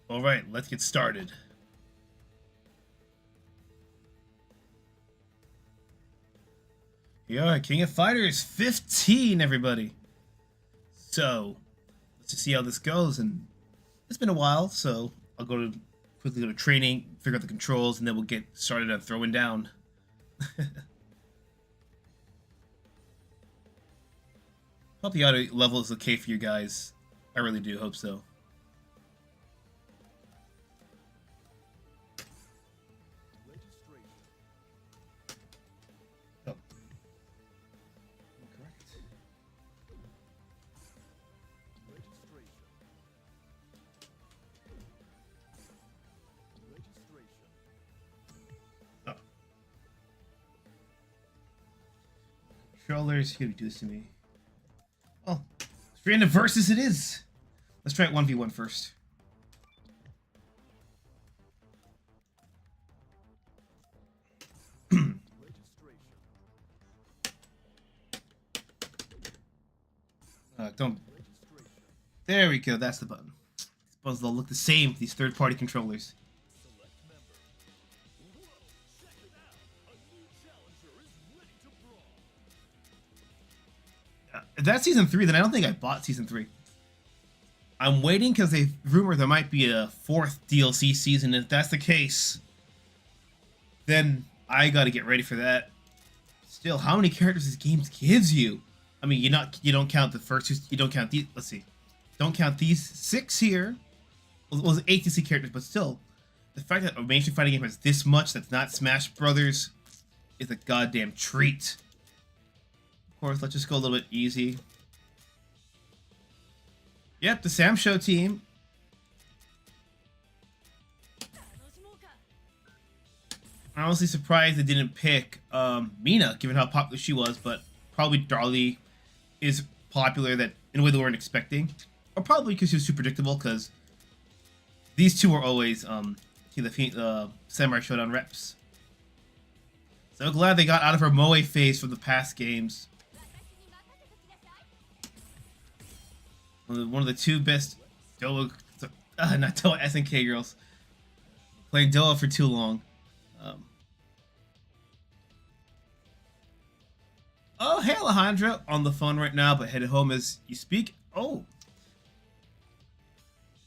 All right, let's get started. Yeah, King of Fighters 15, everybody. So, let's just see how this goes. And it's been a while, so I'll quickly go to training, figure out the controls, and then we'll get started on throwing down. Hope the audio level is okay for you guys. I really do hope so. Oh. Correct. Oh. Controllers, here we do this to me. Oh, random versus it is. Let's try it 1v1 first. Don't. There we go. That's the button. These buttons all look the same. These third-party controllers. If that's Season 3, then I don't think I bought Season 3. I'm waiting because they rumor there might be a 4th DLC season. If that's the case, then I gotta get ready for that. Still, how many characters this game gives you? I mean, you don't count the first two. You don't count these. Let's see. Don't count these 6 here. Well, it was 8 DC characters, but still, the fact that a mainstream fighting game has this much that's not Smash Brothers is a goddamn treat. Of course, let's just go a little bit easy. Yep, the Sam Show team. I'm honestly surprised they didn't pick Mina, given how popular she was, but probably Darlie is popular that in a way they weren't expecting. Or probably because she was too predictable, because these two are always the Samurai Showdown reps. So glad they got out of her Moe phase from the past games. One of the two best Doa, not Doa, SNK girls. Playing Doa for too long. Oh, hey Alejandro, on the phone right now, but headed home as you speak. Oh.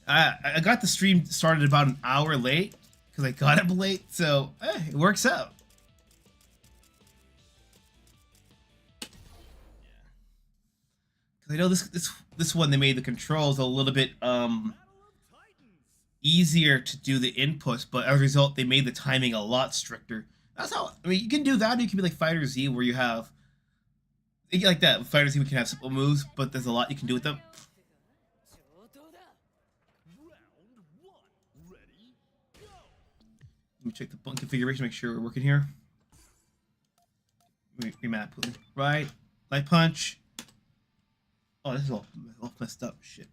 I got the stream started about an hour late, because I got up late, so it works out. I know this one they made the controls a little bit easier to do the inputs, but as a result they made the timing a lot stricter. That's how I mean you can do that. You can be like Fighter Z where you have like that. With Fighter Z we can have simple moves, but there's a lot you can do with them. Let me check the button configuration, make sure we're working here. Remap, please. Right, light punch. Oh, this is all messed up. Shit.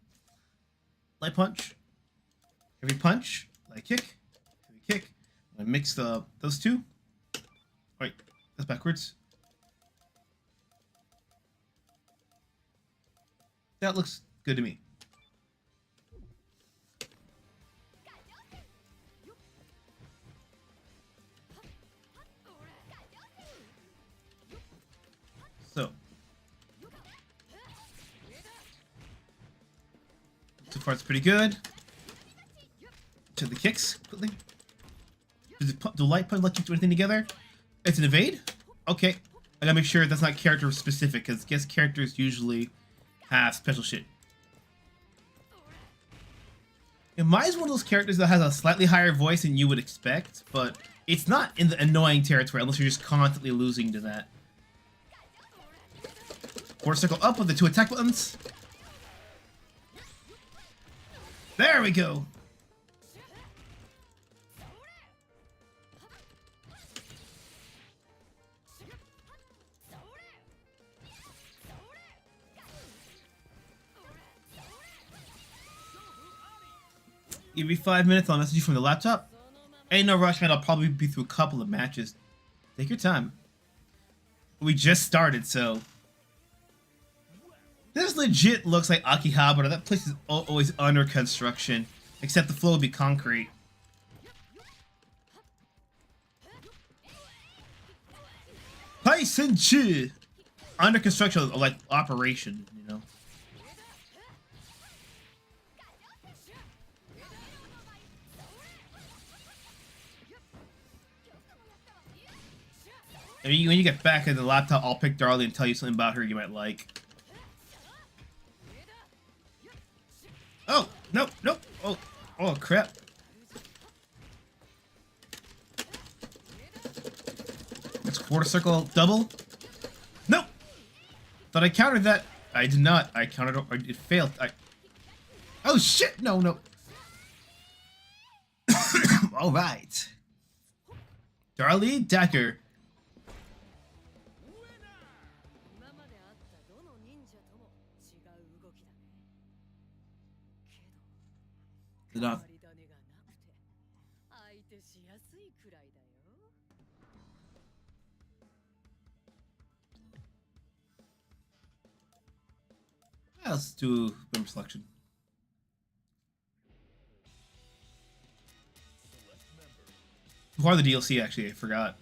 Light punch. Heavy punch. Light kick. Heavy kick. I'm gonna mix those two. Wait, that's backwards. That looks good to me. So. So far, it's pretty good. To the kicks, quickly. Do light punch let you do anything together? It's an evade? Okay. I gotta make sure that's not character specific, because guest characters usually have special shit. Yeah, Mai's one of those characters that has a slightly higher voice than you would expect, but it's not in the annoying territory unless you're just constantly losing to that. Quarter circle up with the 2 attack buttons. There we go. Give me 5 minutes. I'll message you from the laptop. Ain't no rush, man. I'll probably be through a couple of matches. Take your time. We just started, so this legit looks like Akihabara. That place is always under construction. Except the flow would be concrete. Paisenchi! Under construction, like operation, you know. I mean, when you get back in the laptop, I'll pick Darlie and tell you something about her you might like. Oh, nope, nope. Oh, crap. It's quarter circle double. Nope. Thought I countered that. I did not. I countered it. It failed. Oh shit! No. All right. Darlie Decker. Enough. Let's do member selection. Before the DLC, actually, I forgot.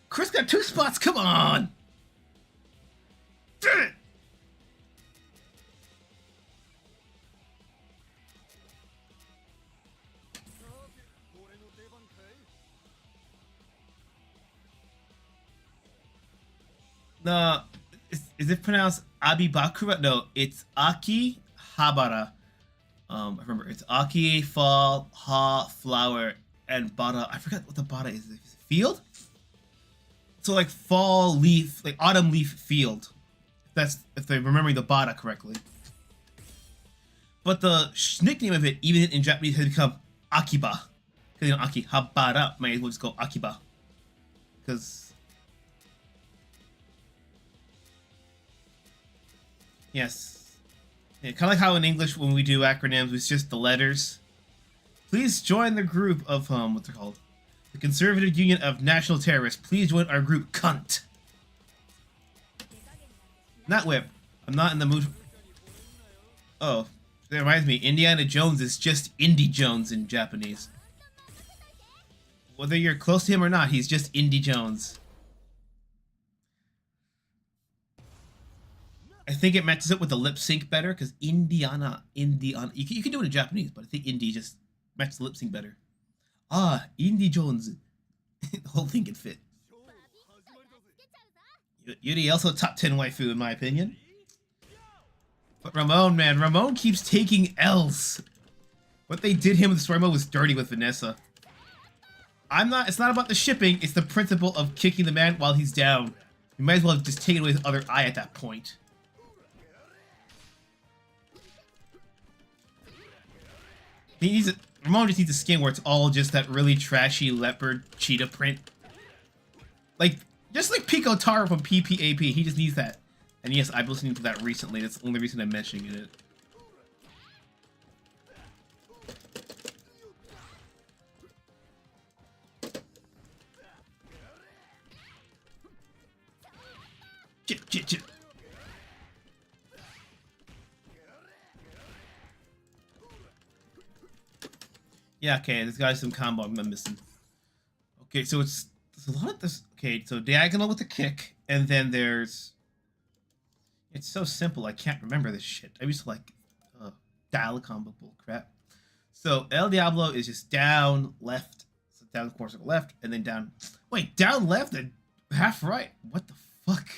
Chris got 2 spots. Come on. Damn it. No, is it pronounced Abibakura? No, it's Aki Habara. I remember it's Aki, fall, ha, flower, and bara. I forgot what the bara is. Is it field? So like fall leaf, like autumn leaf field. That's if I'm remembering the bara correctly. But the nickname of it, even in Japanese, has become Akiba. Because you know, Aki Habara might as well just go Akiba. Because yes. Yeah, kind of like how in English when we do acronyms, it's just the letters. Please join the group of, what's it called? The Conservative Union of National Terrorists. Please join our group, cunt. Not whip. I'm not in the mood. Oh, that reminds me. Indiana Jones is just Indy Jones in Japanese. Whether you're close to him or not, he's just Indy Jones. I think it matches up with the lip sync better because Indiana. You can do it in Japanese, but I think Indy just matches the lip sync better. Ah, Indy Jones. The whole thing can fit. Yuri also top 10 waifu in my opinion. But Ramon, man, Ramon keeps taking L's. What they did him with the story mode was dirty with Vanessa. It's not about the shipping, it's the principle of kicking the man while he's down. You might as well have just taken away his other eye at that point. Ramon just needs a skin where it's all just that really trashy leopard cheetah print. Like, just like Pico Taro from PPAP, he just needs that. And yes, I've been listening to that recently, that's the only reason I'm mentioning it. Chit. Yeah, okay, this guy's some combo I'm missing. Okay, so there's a lot of this. Okay, so diagonal with the kick, and then there's. It's so simple, I can't remember this shit. I used to like dial a combo bull crap. So El Diablo is just down, left, so down the quarter circle left, and then down. Wait, down left and half right. What the fuck?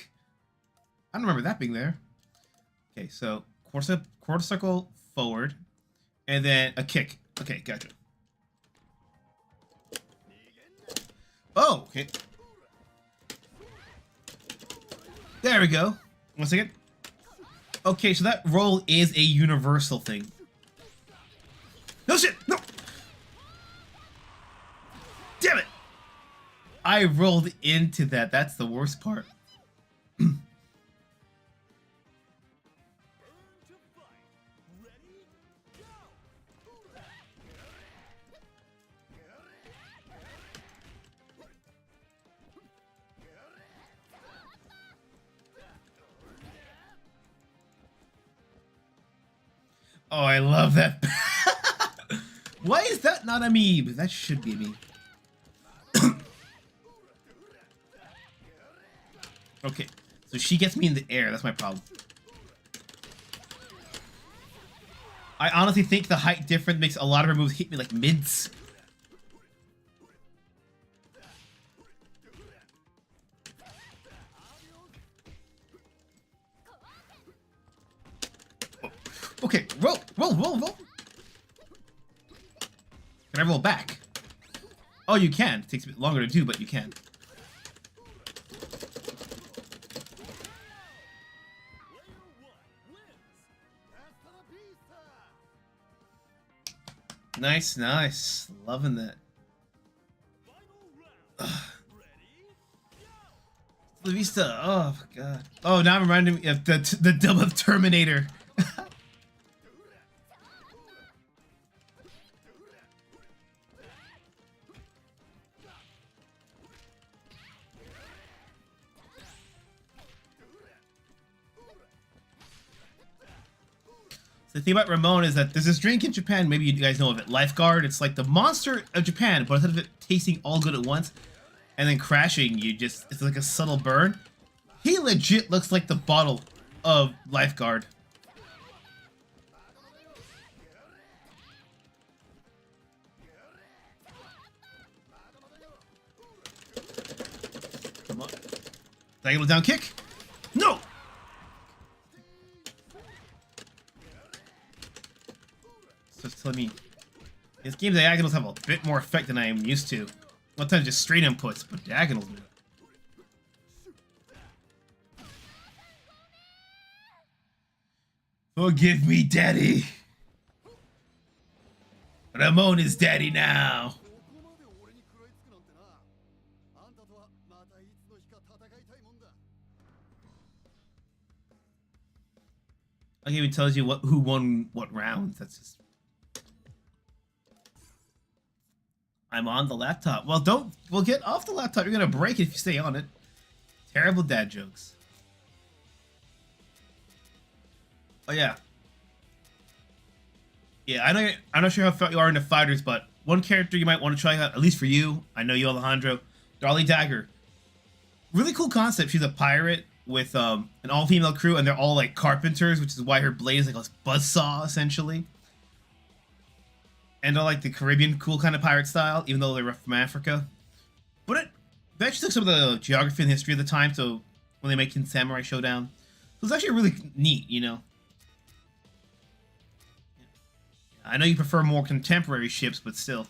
I don't remember that being there. Okay, so quarter circle forward, and then a kick. Okay, gotcha. Oh, okay. There we go. 1 second. Okay, so that roll is a universal thing. No shit! No! Damn it! I rolled into that. That's the worst part. Oh, I love that. Why is that not a meme? That should be a meme. Okay, so she gets me in the air. That's my problem. I honestly think the height difference makes a lot of her moves hit me like mids. Okay, roll. Can I roll back? Oh, you can. It takes a bit longer to do, but you can. Nice, nice. Loving that. The Vista. Oh, my God. Oh, now I'm reminding me of the double Terminator. The thing about Ramon is that there's this drink in Japan, maybe you guys know of it, Lifeguard. It's like the monster of Japan, but instead of it tasting all good at once and then crashing, it's like a subtle burn. He legit looks like the bottle of Lifeguard. Come on. Diagonal down kick. No! Just telling me this game's diagonals have a bit more effect than I am used to. Sometimes just straight inputs, but diagonals, man. Forgive me, Daddy. Ramon is Daddy now. I can't even tell you who won what round. That's just. I'm on the laptop. Well, we'll get off the laptop. You're gonna break it if you stay on it. Terrible dad jokes. Oh yeah. Yeah, I know. I'm not sure how far you are into fighters, but one character you might want to try out, at least for you. I know you, Alejandro. Darlie Dagger. Really cool concept. She's a pirate with an all-female crew, and they're all like carpenters, which is why her blade is like a buzzsaw, essentially. And I like the Caribbean cool kind of pirate style, even though they're from Africa. But they actually took some of the geography and history of the time, so when they make Samurai Showdown. So it's actually really neat, you know. I know you prefer more contemporary ships, but still.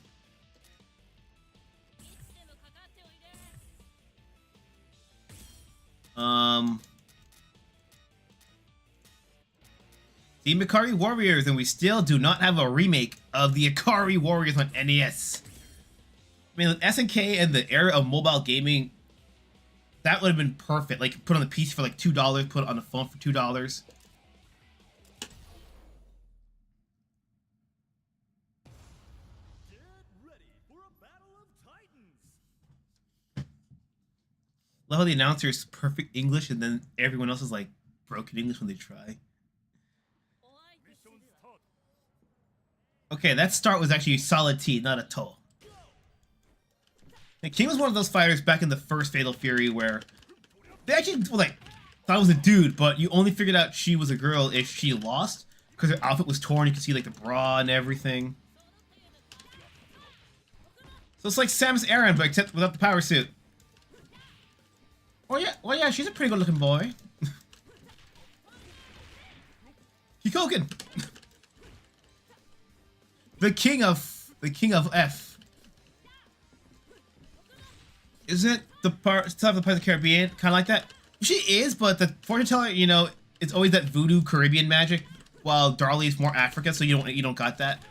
The Ikari Warriors, and we still do not have a remake of the Ikari Warriors on NES. I mean, with SNK and the era of mobile gaming, that would have been perfect. Like, put on the PC for like $2, put it on the phone for $2. Love how the announcer is perfect English, and then everyone else is like broken English when they try. Okay, that start was actually solid T, not a toe. And King was one of those fighters back in the first Fatal Fury where they actually like thought it was a dude, but you only figured out she was a girl if she lost because her outfit was torn. You could see like the bra and everything. So it's like Samus Aran, but except without the power suit. Oh yeah, well yeah, she's a pretty good-looking boy. Hikoken. The king of F. Isn't the part stuff of the Pirates of the Caribbean kind of like that? She is, but the fortune teller, you know, it's always that voodoo Caribbean magic, while Darlie is more Africa, so you don't got that.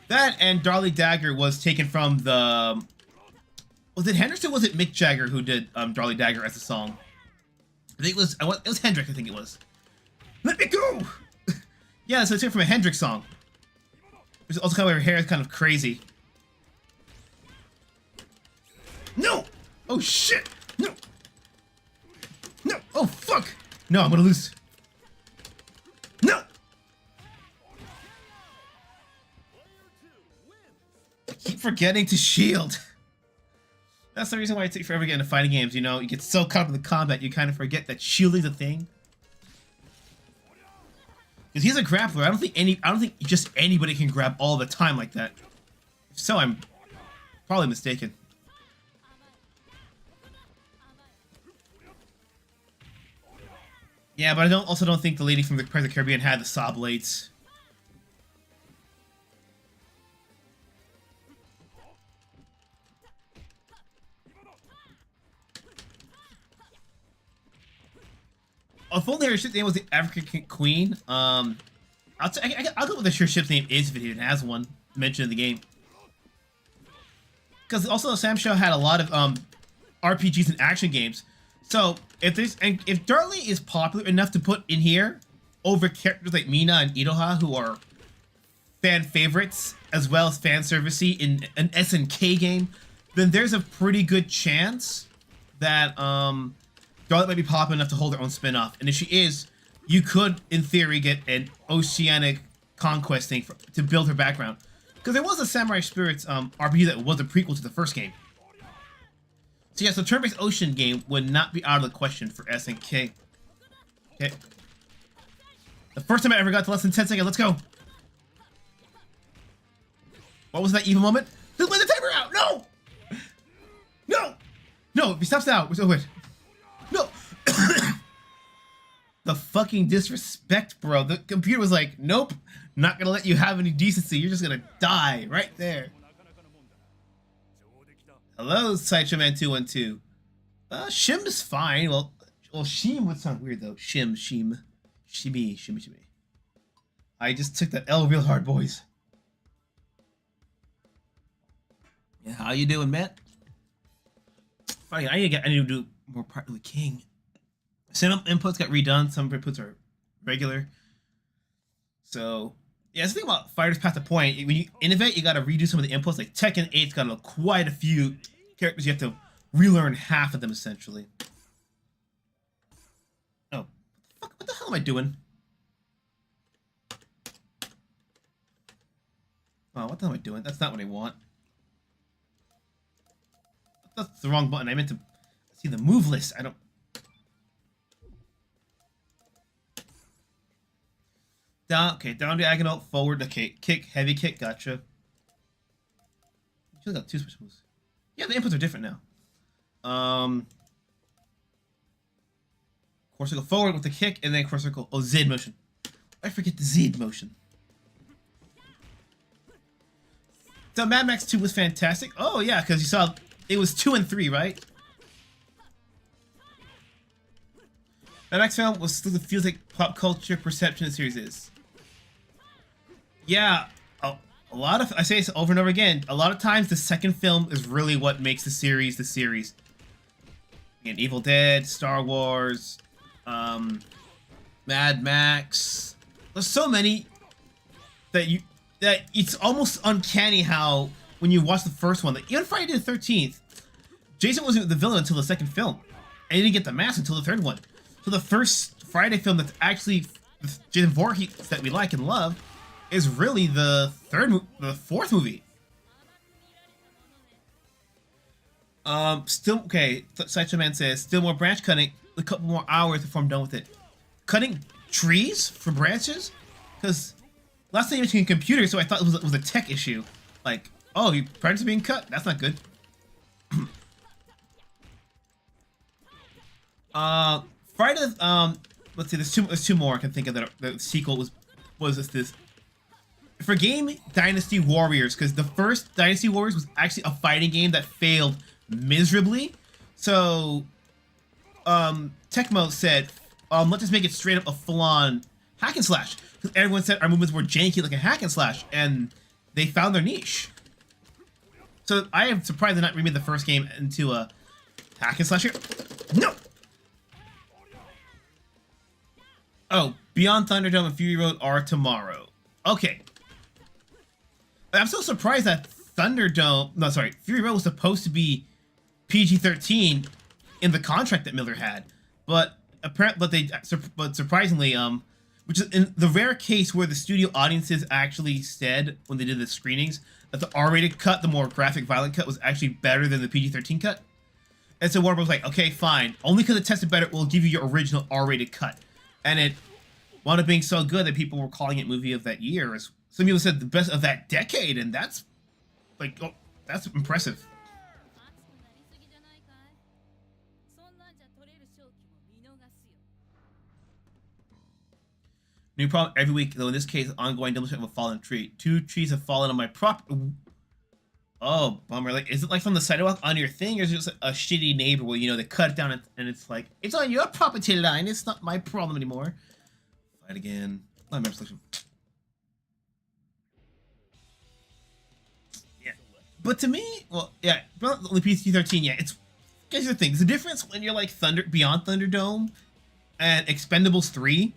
That and Darlie Dagger was taken from the. Was it Henderson? Or was it Mick Jagger who did Darlie Dagger as a song? I think it was Hendrix. I think it was. Let me go. Yeah, so it's taken from a Hendrix song. Which is also kind of her hair is kind of crazy. No! Oh shit! No! No! Oh fuck! No, I'm gonna lose. No! keep forgetting to shield. That's the reason why it takes forever to get into fighting games, you know? You get so caught up in the combat, you kind of forget that shielding's a thing. Because he's a grappler. I don't think just anybody can grab all the time like that. So I'm probably mistaken. Yeah, but I also don't think the lady from the Pirates of the Caribbean had the saw blades. If only her ship's name was the African Queen. I'll go with the sure ship's name is if it even has one mentioned in the game. Because also Sam Show had a lot of RPGs and action games. So if Darley is popular enough to put in here over characters like Mina and Iroha, who are fan favorites as well as fan servicey in an SNK game, then there's a pretty good chance that Darley might be popular enough to hold her own spin-off. And if she is, you could, in theory, get an oceanic conquest thing to build her background. Because there was a Samurai Spirits RPG that was a prequel to the first game. So yeah, so turn-based ocean game would not be out of the question for SNK. Okay. The first time I ever got to less than 10 seconds, let's go! What was that evil moment? Just let the timer out! No! No! No, if he stops now, we're so good. No! The fucking disrespect, bro. The computer was like, nope, not gonna let you have any decency. You're just gonna die right there. Hello, Sideshow Man 212. Shim's fine. Well, Shim would sound weird though. Shimmy. I just took that L real hard, boys. Yeah, how you doing, man? Funny, I need to do more part of the king. Some inputs got redone. Some inputs are regular. So yeah, that's the thing about Fighters Past the Point. When you innovate, you got to redo some of the inputs. Like Tekken 8's got quite a few characters. You have to relearn half of them essentially. Oh, fuck! What the hell am I doing? Oh, what the hell am I doing? That's not what I want. That's the wrong button. I meant to see the move list. I don't. Down, okay, down diagonal, forward, okay, kick, heavy kick, gotcha. You got two special moves. Yeah, the inputs are different now. Of course, I go forward with the kick, and then of course I go, Z motion. I forget the Z motion. So Mad Max 2 was fantastic. Oh yeah, because you saw, it was 2 and 3, right? Mad Max film was still the feels like pop culture perception the series is. Yeah, a lot of, I say this over and over again, a lot of times the second film is really what makes the series the series. Again, Evil Dead, Star Wars, Mad Max. There's so many that it's almost uncanny how when you watch the first one, like even Friday the 13th, Jason wasn't the villain until the second film, and he didn't get the mask until the third one. So the first Friday film that's actually Jason Voorhees that we like and love is really the fourth movie. Still okay. Sideshow Man says still more branch cutting, a couple more hours before I'm done with it. Cutting trees for branches, because last time you mentioned computers, so I thought it was a tech issue. Like, oh, your branches are being cut. That's not good. Friday. Let's see. There's two more I can think of that the sequel was this. For game Dynasty Warriors, because the first Dynasty Warriors was actually a fighting game that failed miserably. So, Tecmo said, let's just make it straight up a full-on hack and slash. Because everyone said our movements were janky like a hack and slash, and they found their niche. So I am surprised they not remade the first game into a hack and slash here. No! Oh, Beyond Thunderdome and Fury Road are tomorrow. Okay. I'm so surprised that Fury Road was supposed to be PG-13 in the contract that Miller had, but surprisingly, which is in the rare case where the studio audiences actually said when they did the screenings that the R-rated cut, the more graphic, violent cut, was actually better than the PG-13 cut. And so Warner was like, okay, fine. Only because it tested better, we'll give you your original R-rated cut. And it wound up being so good that people were calling it movie of that year. As some people said the best of that decade, and that's like, oh, that's impressive. New problem every week, though in this case, ongoing demolition of a fallen tree. 2 trees have fallen on my property. Oh, bummer. Like, is it like from the sidewalk on your thing, or is it just a shitty neighbor where, you know, they cut it down and it's like, it's on your property line, it's not my problem anymore. Fight again. Oh, member selection. Yeah. But to me, well, yeah, only PG-13, yeah, it's, here's the thing, there's a difference when you're like Beyond Thunderdome and Expendables 3,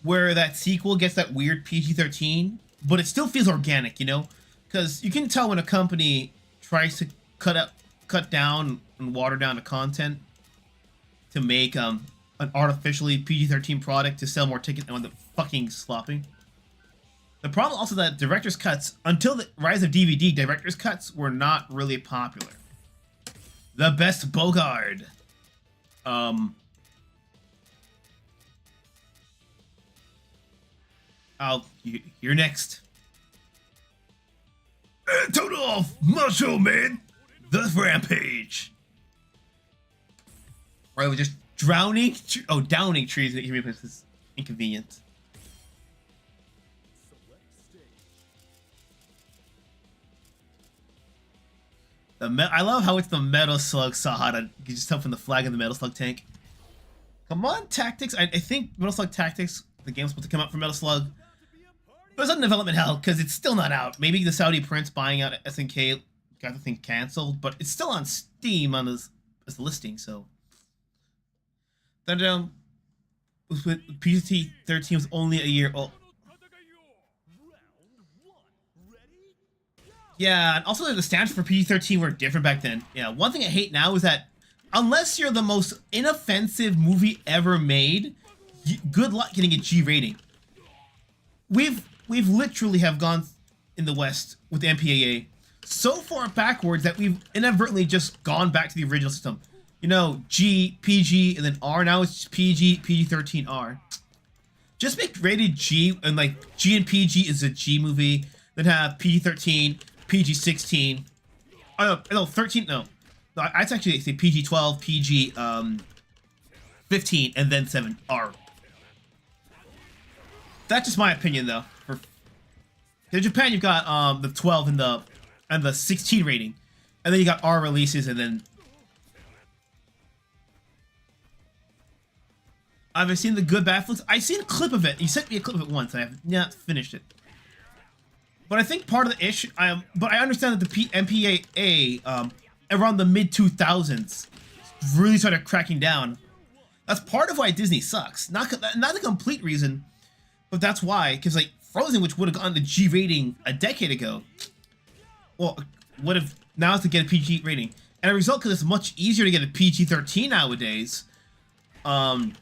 where that sequel gets that weird PG-13, but it still feels organic, you know? Because you can tell when a company tries to cut down and water down the content to make an artificially PG-13 product to sell more tickets and end up fucking slopping. The problem also that director's cuts, until the rise of DVD, director's cuts were not really popular. The Best Bogard. You're next. Total off, Macho Man. The Rampage. Right, we're just drowning. Oh, downing trees. This is inconvenient. I love how it's the Metal Slug Sahara. You just tell from the flag of the Metal Slug tank. Come on, Tactics. I think Metal Slug Tactics, the game's supposed to come out for Metal Slug. But it's on development hell because it's still not out. Maybe the Saudi prince buying out SNK got the thing canceled, but it's still on Steam on as the listing. So that PG-13 was only a year old. Yeah, and also the standards for PG-13 were different back then. Yeah, one thing I hate now is that unless you're the most inoffensive movie ever made, good luck getting a G rating. We've literally have gone in the West with the MPAA so far backwards that we've inadvertently just gone back to the original system. You know, G, PG, and then R. Now it's PG, PG-13R. Just make rated G, and like G and PG is a G movie. Then have PG-13, PG-16. Oh no, 13. No, I'd actually say PG-12, PG-15, and then 7R. That's just my opinion, though. In Japan, you've got the 12 and the 16 rating, and then you got R releases, and then I've seen the good bad flicks. I've seen a clip of it. You sent me a clip of it once. I have not finished it, but I think part of the issue, but I understand that the MPAA around the mid 2000s really started cracking down. That's part of why Disney sucks. Not the complete reason, but that's why. Because like Frozen, which would have gotten the G rating a decade ago, well, would have now has to get a PG rating. And as a result, because it's much easier to get a PG-13 nowadays, and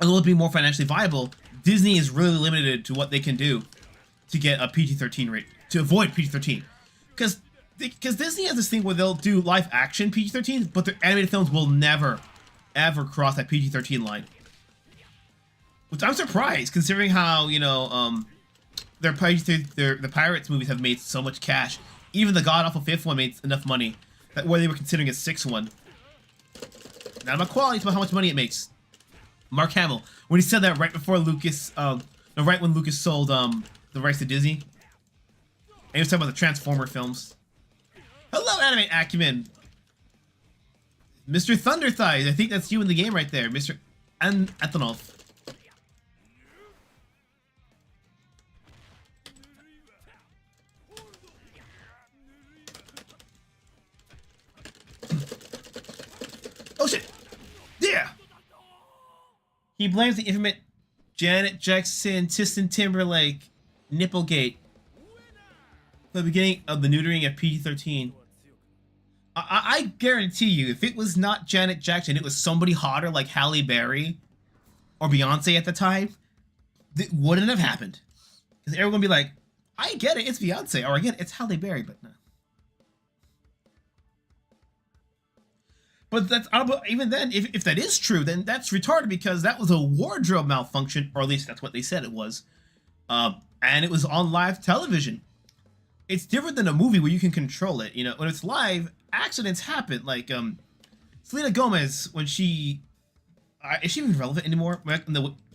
a little bit more financially viable, Disney is really limited to what they can do to get a PG-13 rate, to avoid PG-13. Because Disney has this thing where they'll do live action PG-13, but their animated films will never, ever cross that PG-13 line. Which I'm surprised, considering how, you know, the Pirates movies have made so much cash. Even the god-awful 5th one made enough money that where they were considering a 6th one. Not about quality, it's about how much money it makes. Mark Hamill, when he said that right before Lucas, right when Lucas sold the rights to Disney, and he was talking about the Transformer films. Hello, Anime Acumen, Mr. Thunder Thighs. I think that's you in the game right there, Mr. Ethanol. Oh shit! Yeah. He blames the infamous Janet Jackson, Justin Timberlake, Nipplegate for the beginning of the neutering of PG-13. I guarantee you, if it was not Janet Jackson, it was somebody hotter like Halle Berry or Beyonce at the time, it wouldn't have happened. Because everyone would be like, I get it, it's Beyonce, or again, it's Halle Berry, but no. But that's even then, if that is true, then that's retarded because that was a wardrobe malfunction, or at least that's what they said it was, and it was on live television. It's different than a movie where you can control it. You know, when it's live, accidents happen. Like Selena Gomez, when she is she even relevant anymore?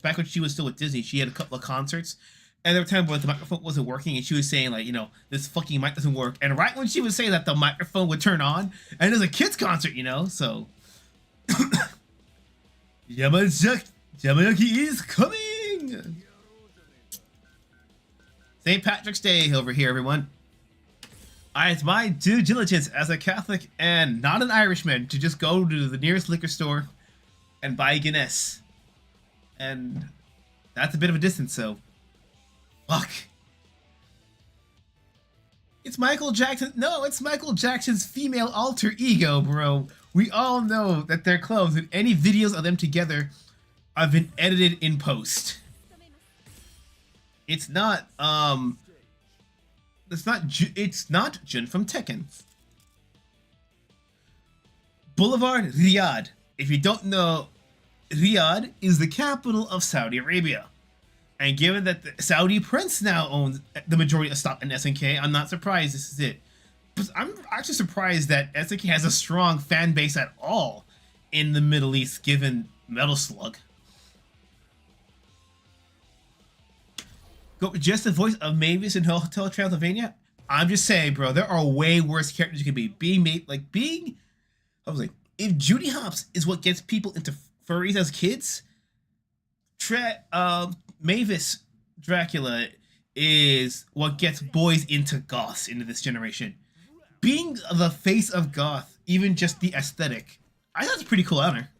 Back when she was still with Disney, she had a couple of concerts, and there were times when the microphone wasn't working, and she was saying like, you know, this fucking mic doesn't work. And right when she was saying that, the microphone would turn on, and it was a kids concert, you know. So Yamayaki is coming. St. Patrick's Day over here, everyone. It's my due diligence as a Catholic and not an Irishman to just go to the nearest liquor store and buy Guinness. And that's a bit of a distance, so fuck. It's Michael Jackson. No, it's Michael Jackson's female alter ego, bro. We all know that their clothes and any videos of them together have been edited in post. It's not it's not Jun from Tekken. Boulevard, Riyadh. If you don't know, Riyadh is the capital of Saudi Arabia. And given that the Saudi prince now owns the majority of stock in SNK, I'm not surprised this is it. But I'm actually surprised that SNK has a strong fan base at all in the Middle East, given Metal Slug. Go just the voice of Mavis in Hotel Transylvania. I'm just saying, bro, there are way worse characters you can be. I was like, if Judy Hopps is what gets people into furries as kids, Mavis Dracula is what gets boys into goths into this generation. Being the face of goth, even just the aesthetic, I thought it's a pretty cool honor.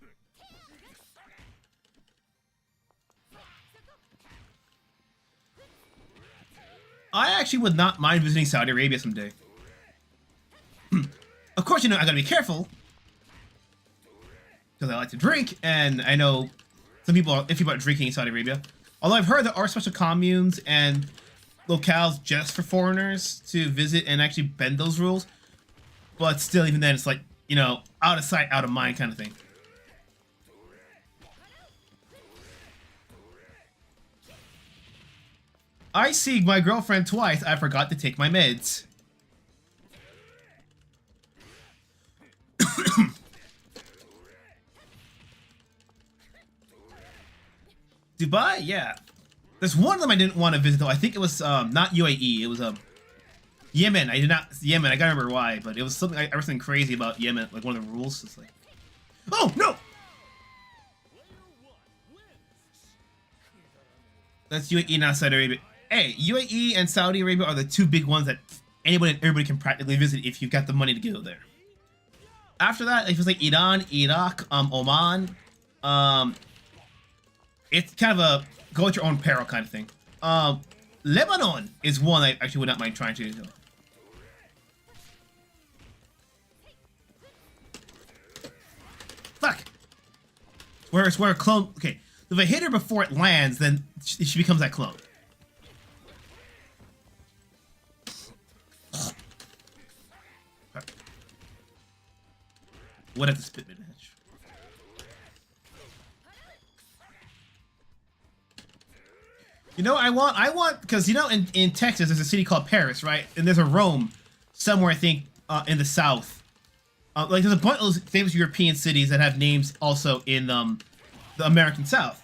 I actually would not mind visiting Saudi Arabia someday. Of course, you know, I gotta be careful. Because I like to drink, and I know some people are iffy about drinking in Saudi Arabia. Although I've heard there are special communes and locales just for foreigners to visit and actually bend those rules. But still, even then, it's like, you know, out of sight, out of mind kind of thing. I see my girlfriend twice. I forgot to take my meds. Dubai? Yeah. There's one of them I didn't want to visit though. I think it was not UAE. It was Yemen. I did not Yemen. I gotta remember why, but it was something I was something crazy about Yemen. Like one of the rules. It's like, oh no. That's UAE, not Saudi Arabia. Hey, UAE and Saudi Arabia are the two big ones that anybody and everybody can practically visit if you've got the money to go there. After that, if it's like Iran, Iraq, Oman, it's kind of a go at your own peril kind of thing. Lebanon is one I actually would not mind trying to do. Fuck! Where a clone... Okay, if I hit her before it lands, then she becomes that clone. Would have to spit mid match. You know, I want, because you know, in Texas there's a city called Paris, right? And there's a Rome somewhere, I think, in the south. Like there's a bunch of those famous European cities that have names also in the American South.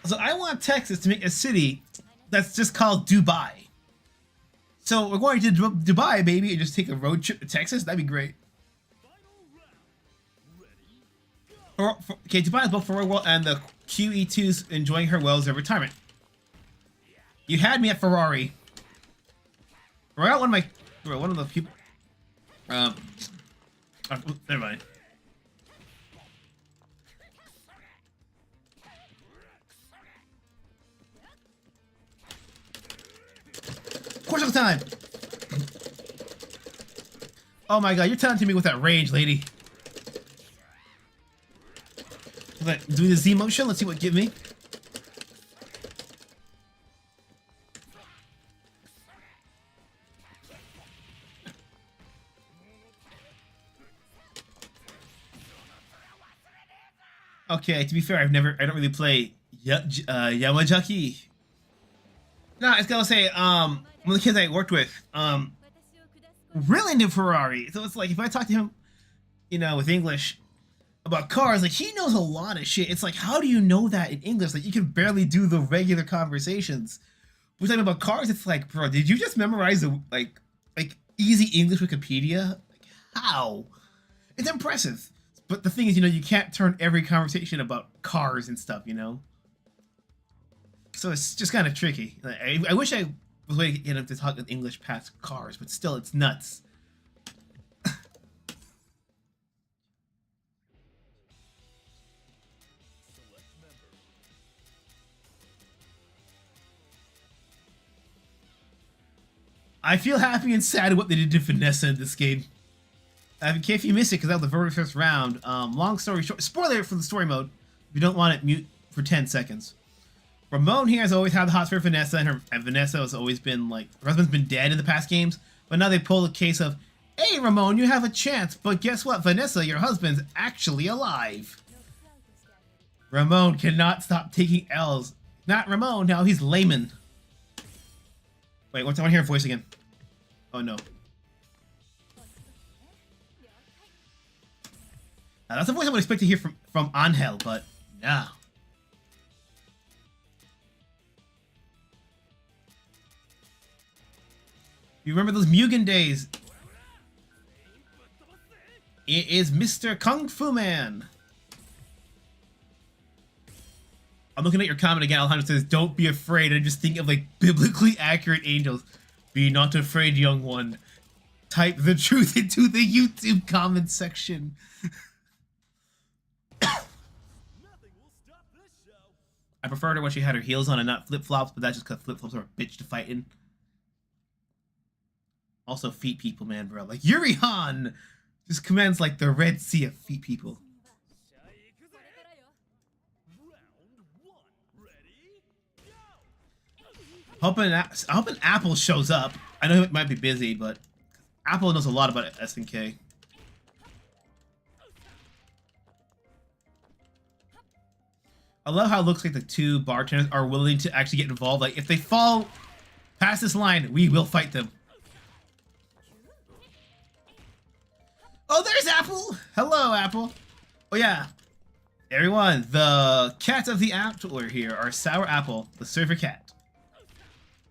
So I want Texas to make a city that's just called Dubai. So we're going to Dubai, baby, and just take a road trip to Texas. That'd be great. Okay, Dubai is both for World and the QE2's enjoying her well-deserved retirement. You had me at Ferrari. We're out one of the people. Never mind. Course of time. Oh my god, you're taunting me with that rage, lady. Do the Z motion. Let's see what it gives me. Okay, to be fair, I don't really play Yamajaki. No, I was gonna say, one of the kids I worked with, really into Ferrari. So it's like, if I talk to him, you know, with English about cars, like, he knows a lot of shit. It's like, how do you know that in English? Like, you can barely do the regular conversations. We're talking about cars, it's like, bro, did you just memorize the, like easy English Wikipedia? Like, how? It's impressive. But the thing is, you know, you can't turn every conversation about cars and stuff, you know? So it's just kind of tricky. Like, I wish I was way to get him to talk in English past cars, but still, it's nuts. I feel happy and sad at what they did to Vanessa in this game. In case you missed it, because that was the very first round. Long story short, spoiler for the story mode. If you don't want it, mute for 10 seconds. Ramon here has always had the hot for Vanessa, and Vanessa has always been like, her husband's been dead in the past games, but now they pull the case of, hey Ramon, you have a chance, but guess what, Vanessa, your husband's actually alive. Ramon cannot stop taking L's. Not Ramon, now he's Layman. Wait, I want to hear her voice again. Oh no. Now, that's the voice I would expect to hear from Angel, but no. You remember those Mugen days? It is Mr. Kung Fu Man. I'm looking at your comment again. Alejandro says, don't be afraid. I just think of like biblically accurate angels. Be not afraid, young one. Type the truth into the YouTube comment section. I preferred her when she had her heels on and not flip-flops, but that's just because flip-flops are a bitch to fight in. Also, feet people, man, bro. Like, Yuri Han just commands, like, the Red Sea of feet people. Hoping Apple shows up. I know it might be busy, but Apple knows a lot about SNK. I love how it looks like the two bartenders are willing to actually get involved. Like, if they fall past this line, we will fight them. Oh, there's Apple! Hello, Apple. Oh, yeah. Everyone, the cat of the Apple here, our Sour Apple, the server cat.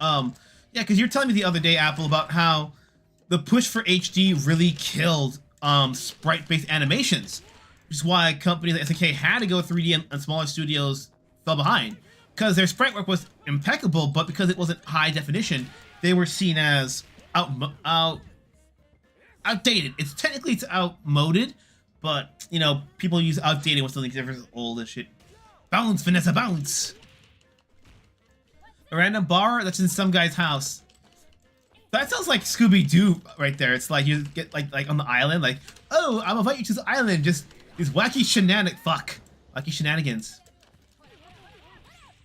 Yeah, because you were telling me the other day, Apple, about how the push for HD really killed sprite-based animations. Which is why companies like SNK had to go 3D and smaller studios fell behind. Because their sprite work was impeccable, but because it wasn't high definition, they were seen as outdated. It's technically outmoded, but, you know, people use outdated when something's ever old as shit. Bounce, Vanessa, bounce! A random bar that's in some guy's house. That sounds like Scooby-Doo right there. It's like you get like on the island, like, oh, I'm invite you to the island, just these wacky wacky shenanigans.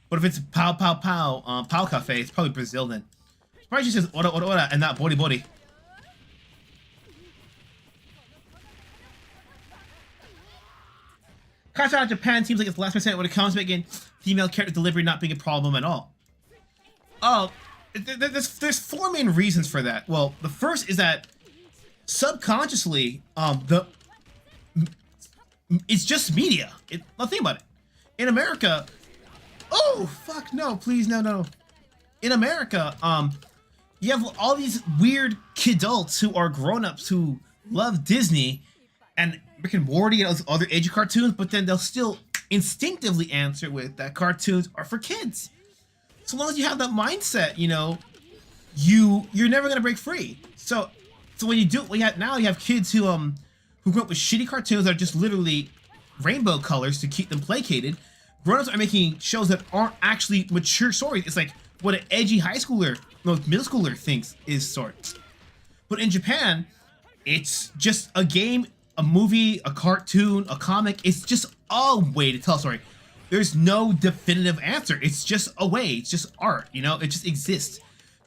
What if it's Pow Cafe? It's probably Brazil then. It's probably just says ora and not body body. Cartoon out of Japan seems like it's the last percent when it comes to making female character delivery not being a problem at all. Oh, there's four main reasons for that. Well, the first is that subconsciously, it's just media. Now think about it. In America, oh fuck no, please no. In America, you have all these weird kidults who are grown-ups who love Disney and Rick and Morty and other edgy cartoons, but then they'll still instinctively answer with that cartoons are for kids. So long as you have that mindset, you know, you're never gonna break free. So when you do it, now you have kids who grew up with shitty cartoons that are just literally rainbow colors to keep them placated. Grown-ups are making shows that aren't actually mature stories. It's like what an edgy high schooler, no, middle schooler thinks is sort. But in Japan, it's just a game, a movie, a cartoon, a comic. It's just a way to tell a story. There's no definitive answer. It's just a way. It's just art, you know? It just exists.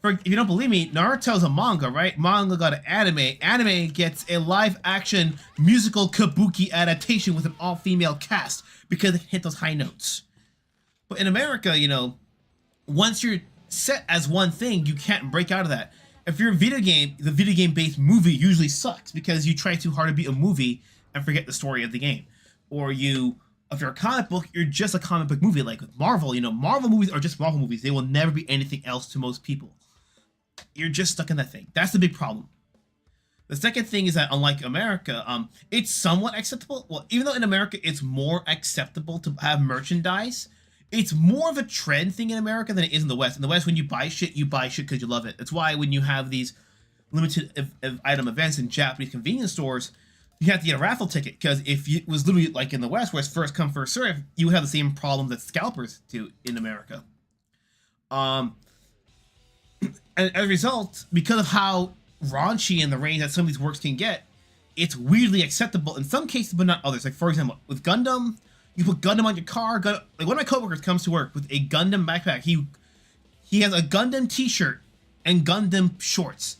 if you don't believe me, Naruto's a manga, right? Manga got an anime. Anime gets a live-action musical kabuki adaptation with an all-female cast because it hit those high notes. But in America, you know, once you're set as one thing, you can't break out of that. If you're a video game, the video game-based movie usually sucks because you try too hard to be a movie and forget the story of the game. Or if you're a comic book, you're just a comic book movie. Like with Marvel, you know, Marvel movies are just Marvel movies. They will never be anything else to most people. You're just stuck in that thing. That's the big problem. The second thing is that unlike America, it's somewhat acceptable. Well, even though in America it's more acceptable to have merchandise, it's more of a trend thing in America than it is in the West. In the West, when you buy shit because you love it. That's why when you have these limited item events in Japanese convenience stores, you have to get a raffle ticket, because if it was literally like in the West, where it's first come, first serve, you would have the same problem that scalpers do in America. And as a result, because of how raunchy and the range that some of these works can get, it's weirdly acceptable in some cases, but not others. Like, for example, with Gundam, you put Gundam on your car. Like, one of my coworkers comes to work with a Gundam backpack. He has a Gundam t-shirt and Gundam shorts.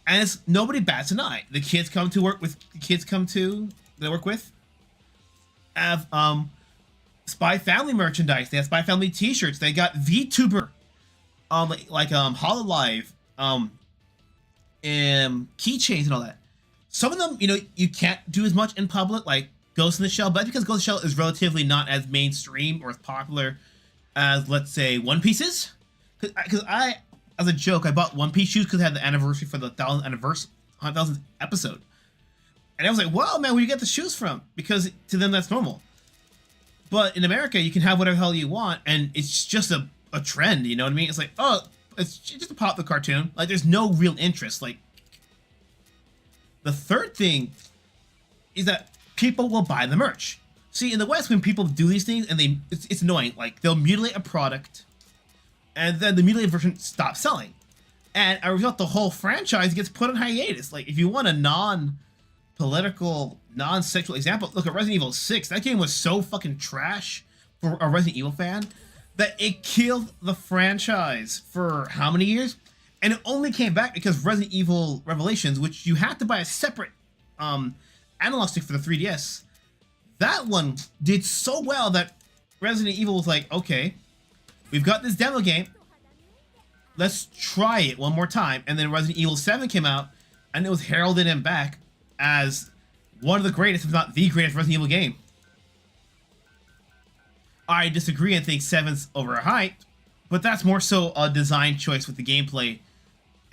And nobody bats an eye. The kids come to work with, they work with, have Spy Family merchandise. They have Spy Family t-shirts. They got VTuber, Hololive, keychains and all that. Some of them, you know, you can't do as much in public, like Ghost in the Shell, but because Ghost in the Shell is relatively not as mainstream or as popular as, let's say, One Piece. Because I, as a joke, I bought One Piece shoes because it had the anniversary for the 1,000th episode. And I was like, wow, man, where do you get the shoes from? Because to them, that's normal. But in America, you can have whatever the hell you want, and it's just a trend, you know what I mean? It's like, oh, it's just a popular cartoon. Like, there's no real interest. Like, the third thing is that people will buy the merch. See, in the West, when people do these things, and it's annoying. Like, they'll mutilate a product, and then the mutilated version stops selling. And as a result, the whole franchise gets put on hiatus. Like, if you want a non-political, non-sexual example, look at Resident Evil 6. That game was so fucking trash for a Resident Evil fan that it killed the franchise for how many years? And it only came back because Resident Evil Revelations, which you had to buy a separate analog stick for the 3DS, that one did so well that Resident Evil was like, okay, we've got this demo game, let's try it one more time. And then Resident Evil 7 came out, and it was heralded him back as one of the greatest, if not the greatest Resident Evil game. I disagree and think 7's overhyped, but that's more so a design choice with the gameplay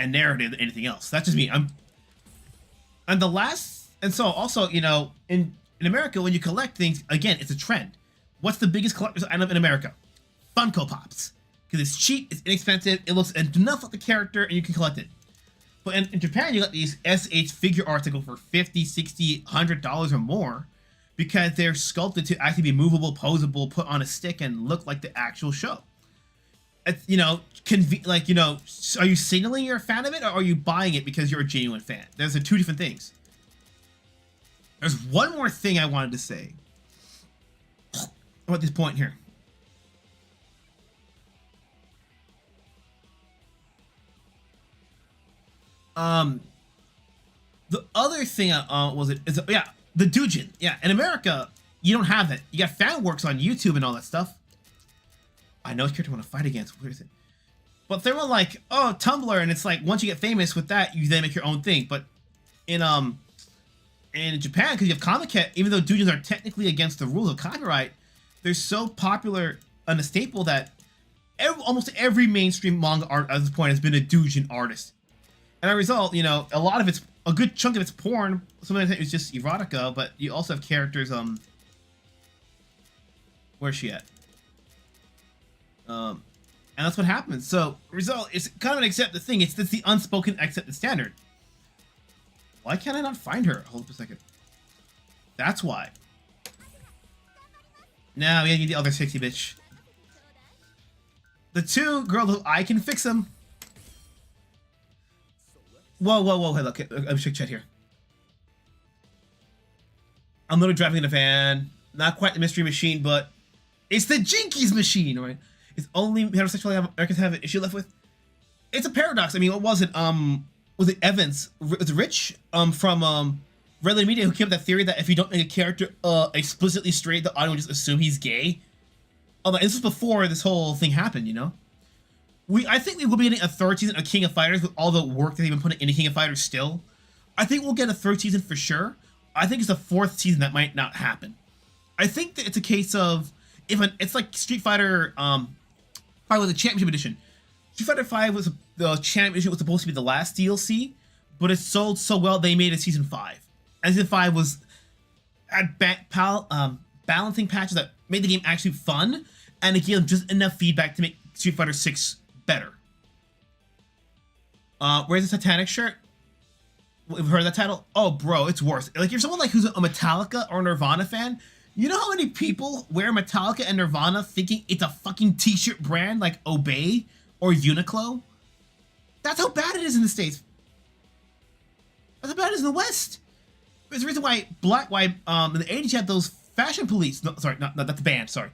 and narrative than anything else. That's just me. And so also, you know, in America, when you collect things, again, it's a trend. What's the biggest collector's item in America? Funko Pops. Because it's cheap, it's inexpensive, it looks enough like the character, and you can collect it. But in Japan, you got these SH figure arts that go for $50, $60, $100 or more, because they're sculpted to actually be movable, posable, put on a stick, and look like the actual show. It's, you know, are you signaling you're a fan of it, or are you buying it because you're a genuine fan? There's two different things. There's one more thing I wanted to say about this point here. The other thing the doujin. Yeah, in America, you don't have that. You got fan works on YouTube and all that stuff. I know which character I want to fight against. Where is it? But they were like, oh, Tumblr, and it's like once you get famous with that, you then make your own thing. But in Japan, because you have Comic-Con, even though doujins are technically against the rules of copyright, they're so popular and a staple that almost every mainstream manga art at this point has been a doujin artist. And as a result, you know, a good chunk of it's porn. Sometimes it's just erotica, but you also have characters, where's she at? And that's what happens. So, result, it's kind of an accepted thing. It's the unspoken accepted standard. Why can't I not find her? Hold up a second. That's why. Now we need the other sexy bitch. The two girls who I can fix them. Whoa, hey, look, I'm check chat here. I'm literally driving in a van. Not quite the mystery machine, but it's the Jinkies machine, right? It's only heterosexual Americans have an issue left with. it's a paradox. I mean, what was it? Was it Evans? Was it Rich? From Red Letter Media, who came up with that theory that if you don't make a character explicitly straight, the audience will just assume he's gay. Oh, this was before this whole thing happened, you know. I think we will be getting a third season of King of Fighters with all the work that they've been putting into King of Fighters still. I think we'll get a third season for sure. I think it's the fourth season that might not happen. I think that it's a case of it's like Street Fighter 5 was a championship edition. Street Fighter 5 was the championship edition was supposed to be the last DLC, but it sold so well they made a season 5. And season 5 was at balancing patches that made the game actually fun, and it gave them just enough feedback to make Street Fighter 6 better. Where's the Titanic shirt? We've heard that title? Oh, bro, it's worse. Like, if you're someone like who's a Metallica or Nirvana fan, you know how many people wear Metallica and Nirvana thinking it's a fucking t-shirt brand like Obey or Uniqlo? That's how bad it is in the States. That's how bad it is in the West. There's a reason why in the 80s you had those fashion police. No, sorry, not that's the band, sorry.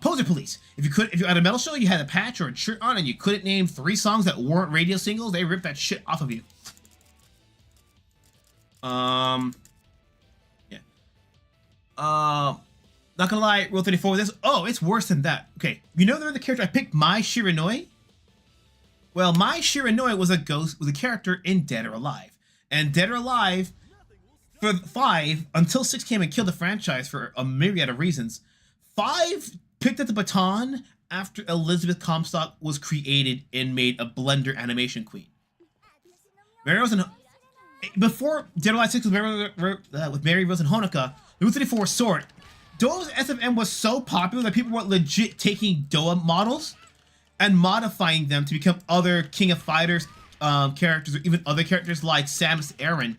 Poser police. If you had a metal show, you had a patch or a shirt on and you couldn't name 3 songs that weren't radio singles, they ripped that shit off of you. Yeah. Not gonna lie, Rule 34 with this. Oh, it's worse than that. Okay, you know they're the character I picked, Mai Shiranui? Well, Mai Shiranui was a character in Dead or Alive. And Dead or Alive, for 5, until 6 came and killed the franchise for a myriad of reasons, 5 picked up the baton after Elizabeth Comstock was created and made a Blender animation queen. Before Dead or Alive 6 with Mary Rose and Honoka, the Rule 34 sword, Doa's SFM was so popular that people were legit taking Doa models and modifying them to become other King of Fighters characters, or even other characters like Samus Aran,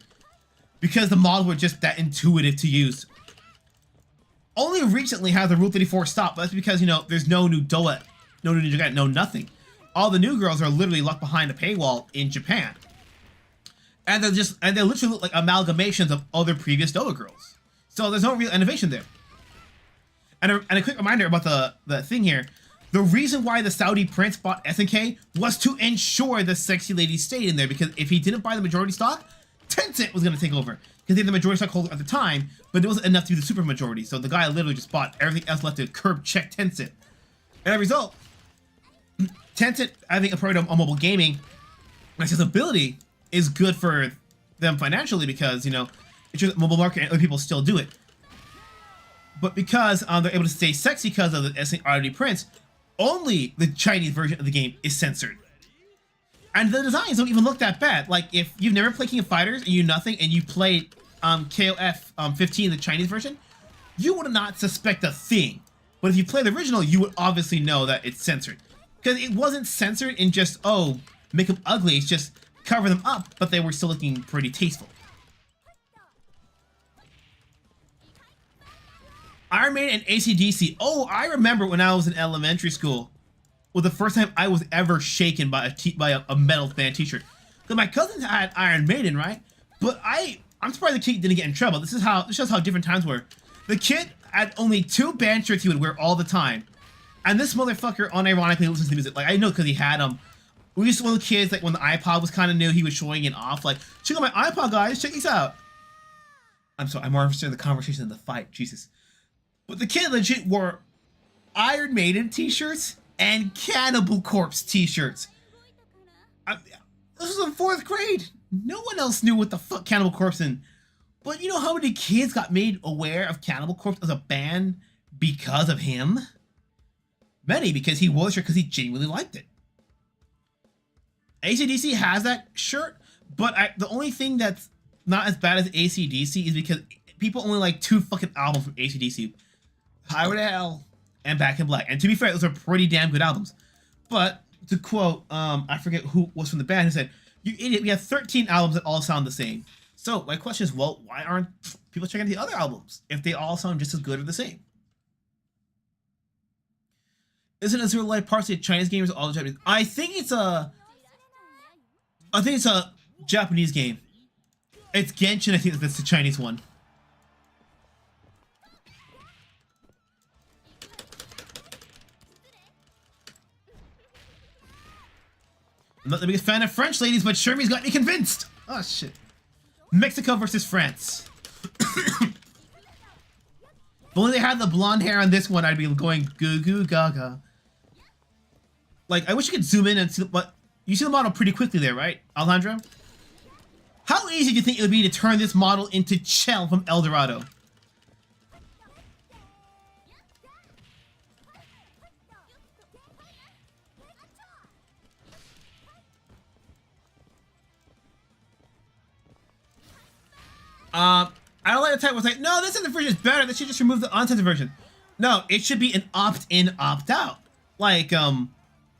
because the models were just that intuitive to use. Only recently has the Rule 34 stopped, but that's because, you know, there's no new Doa, no new Ninja, no nothing. All the new girls are literally locked behind a paywall in Japan. And they literally look like amalgamations of other previous Doa girls. So there's no real innovation there. And a quick reminder about the thing here. The reason why the Saudi prince bought SNK was to ensure the sexy lady stayed in there, because if he didn't buy the majority stock, Tencent was going to take over. Because they had the majority stock holder at the time, but it wasn't enough to be the super majority. So the guy literally just bought everything else left to curb check Tencent. And as a result, Tencent having a product on mobile gaming accessibility is good for them financially, because, you know, it's just a mobile market and other people still do it. But because they're able to stay sexy because of the SNK prints, only the Chinese version of the game is censored. And the designs don't even look that bad. Like, if you've never played King of Fighters and you know nothing, and you played KOF 15, the Chinese version, you would not suspect a thing. But if you play the original, you would obviously know that it's censored. Because it wasn't censored in just, oh, make them ugly, it's just cover them up, but they were still looking pretty tasteful. Iron Maiden and AC/DC. Oh, I remember when I was in elementary school, was the first time I was ever shaken by a metal band t-shirt. Because my cousins had Iron Maiden, right? But I'm surprised the kid didn't get in trouble. This shows how different times were. The kid had only 2 band shirts he would wear all the time. And this motherfucker unironically listens to music. Like, I know because he had them. We used to one of the kids, like when the iPod was kind of new, he was showing it off. Like, check out my iPod, guys. Check these out. I'm sorry, I'm more interested in the conversation than the fight. Jesus. But the kid legit wore Iron Maiden t-shirts and Cannibal Corpse t-shirts. This was in 4th grade. No one else knew what the fuck Cannibal Corpse in. But you know how many kids got made aware of Cannibal Corpse as a band because of him? Many, because he wore the shirt because he genuinely liked it. AC/DC has that shirt, but the only thing that's not as bad as AC/DC is because people only like 2 fucking albums from AC/DC. Highway to Hell and Back in Black. And to be fair, those are pretty damn good albums. But to quote, I forget who was from the band, who said, "You idiot, we have 13 albums that all sound the same." So my question is, well, why aren't people checking out the other albums if they all sound just as good or the same? Isn't Azure Light Parsley a Chinese game or all Japanese? I think it's a Japanese game. It's Genshin, I think that's the Chinese one. I'm not the biggest fan of French ladies, but Shermie's got me convinced. Oh shit. Mexico versus France. If only they had the blonde hair on this one, I'd be going goo goo gaga. Like, I wish you could zoom in and see, but you see the model pretty quickly there, right, Alejandro? How easy do you think it would be to turn this model into Chell from El Dorado? I don't like the type was like, no, this is the version is better. They should just remove the uncensored version. No, it should be an opt-in, opt-out. Like, what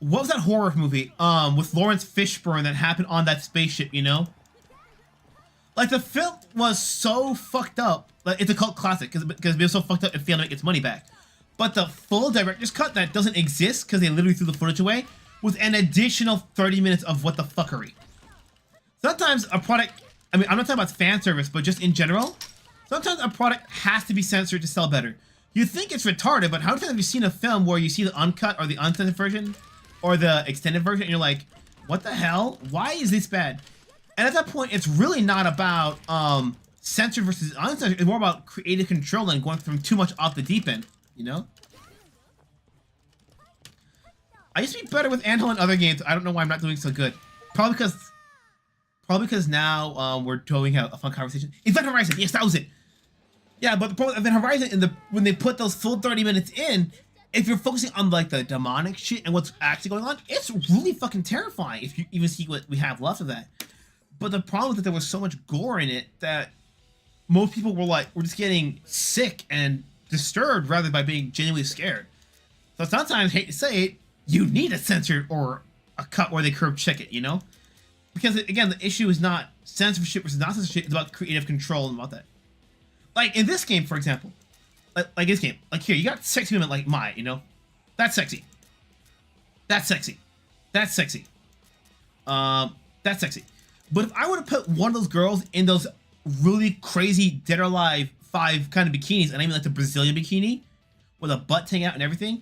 was that horror movie? With Lawrence Fishburne that happened on that spaceship, you know? Like, the film was so fucked up. Like, it's a cult classic because it was so fucked up it failed to make its money back. But the full director's cut that doesn't exist because they literally threw the footage away was an additional 30 minutes of what the fuckery. Sometimes a product, I mean, I'm not talking about fan service, but just in general, sometimes a product has to be censored to sell better. You think it's retarded, but how many times have you seen a film where you see the uncut or the uncensored version or the extended version and you're like, what the hell? Why is this bad? And at that point, it's really not about censored versus uncensored. It's more about creative control and going from too much off the deep end, you know? I used to be better with Angel in other games. I don't know why I'm not doing so good. Probably because now we're doing a fun conversation. Event Horizon, yes, that was it. Yeah, but the problem with Event Horizon, when they put those full 30 minutes in, if you're focusing on like the demonic shit and what's actually going on, it's really fucking terrifying if you even see what we have left of that. But the problem is that there was so much gore in it that most people were just getting sick and disturbed rather than by being genuinely scared. So sometimes, hate to say it, you need a censor or a cut where they curb check it, you know? Because again, the issue is not censorship versus not censorship, it's about creative control and about that. Like in this game, for example, like this game, like here, you got sexy women like Mai, you know? That's sexy. That's sexy. That's sexy. That's sexy. But if I were to put one of those girls in those really crazy Dead or Alive 5 kind of bikinis, and I mean like the Brazilian bikini, with a butt hanging out and everything,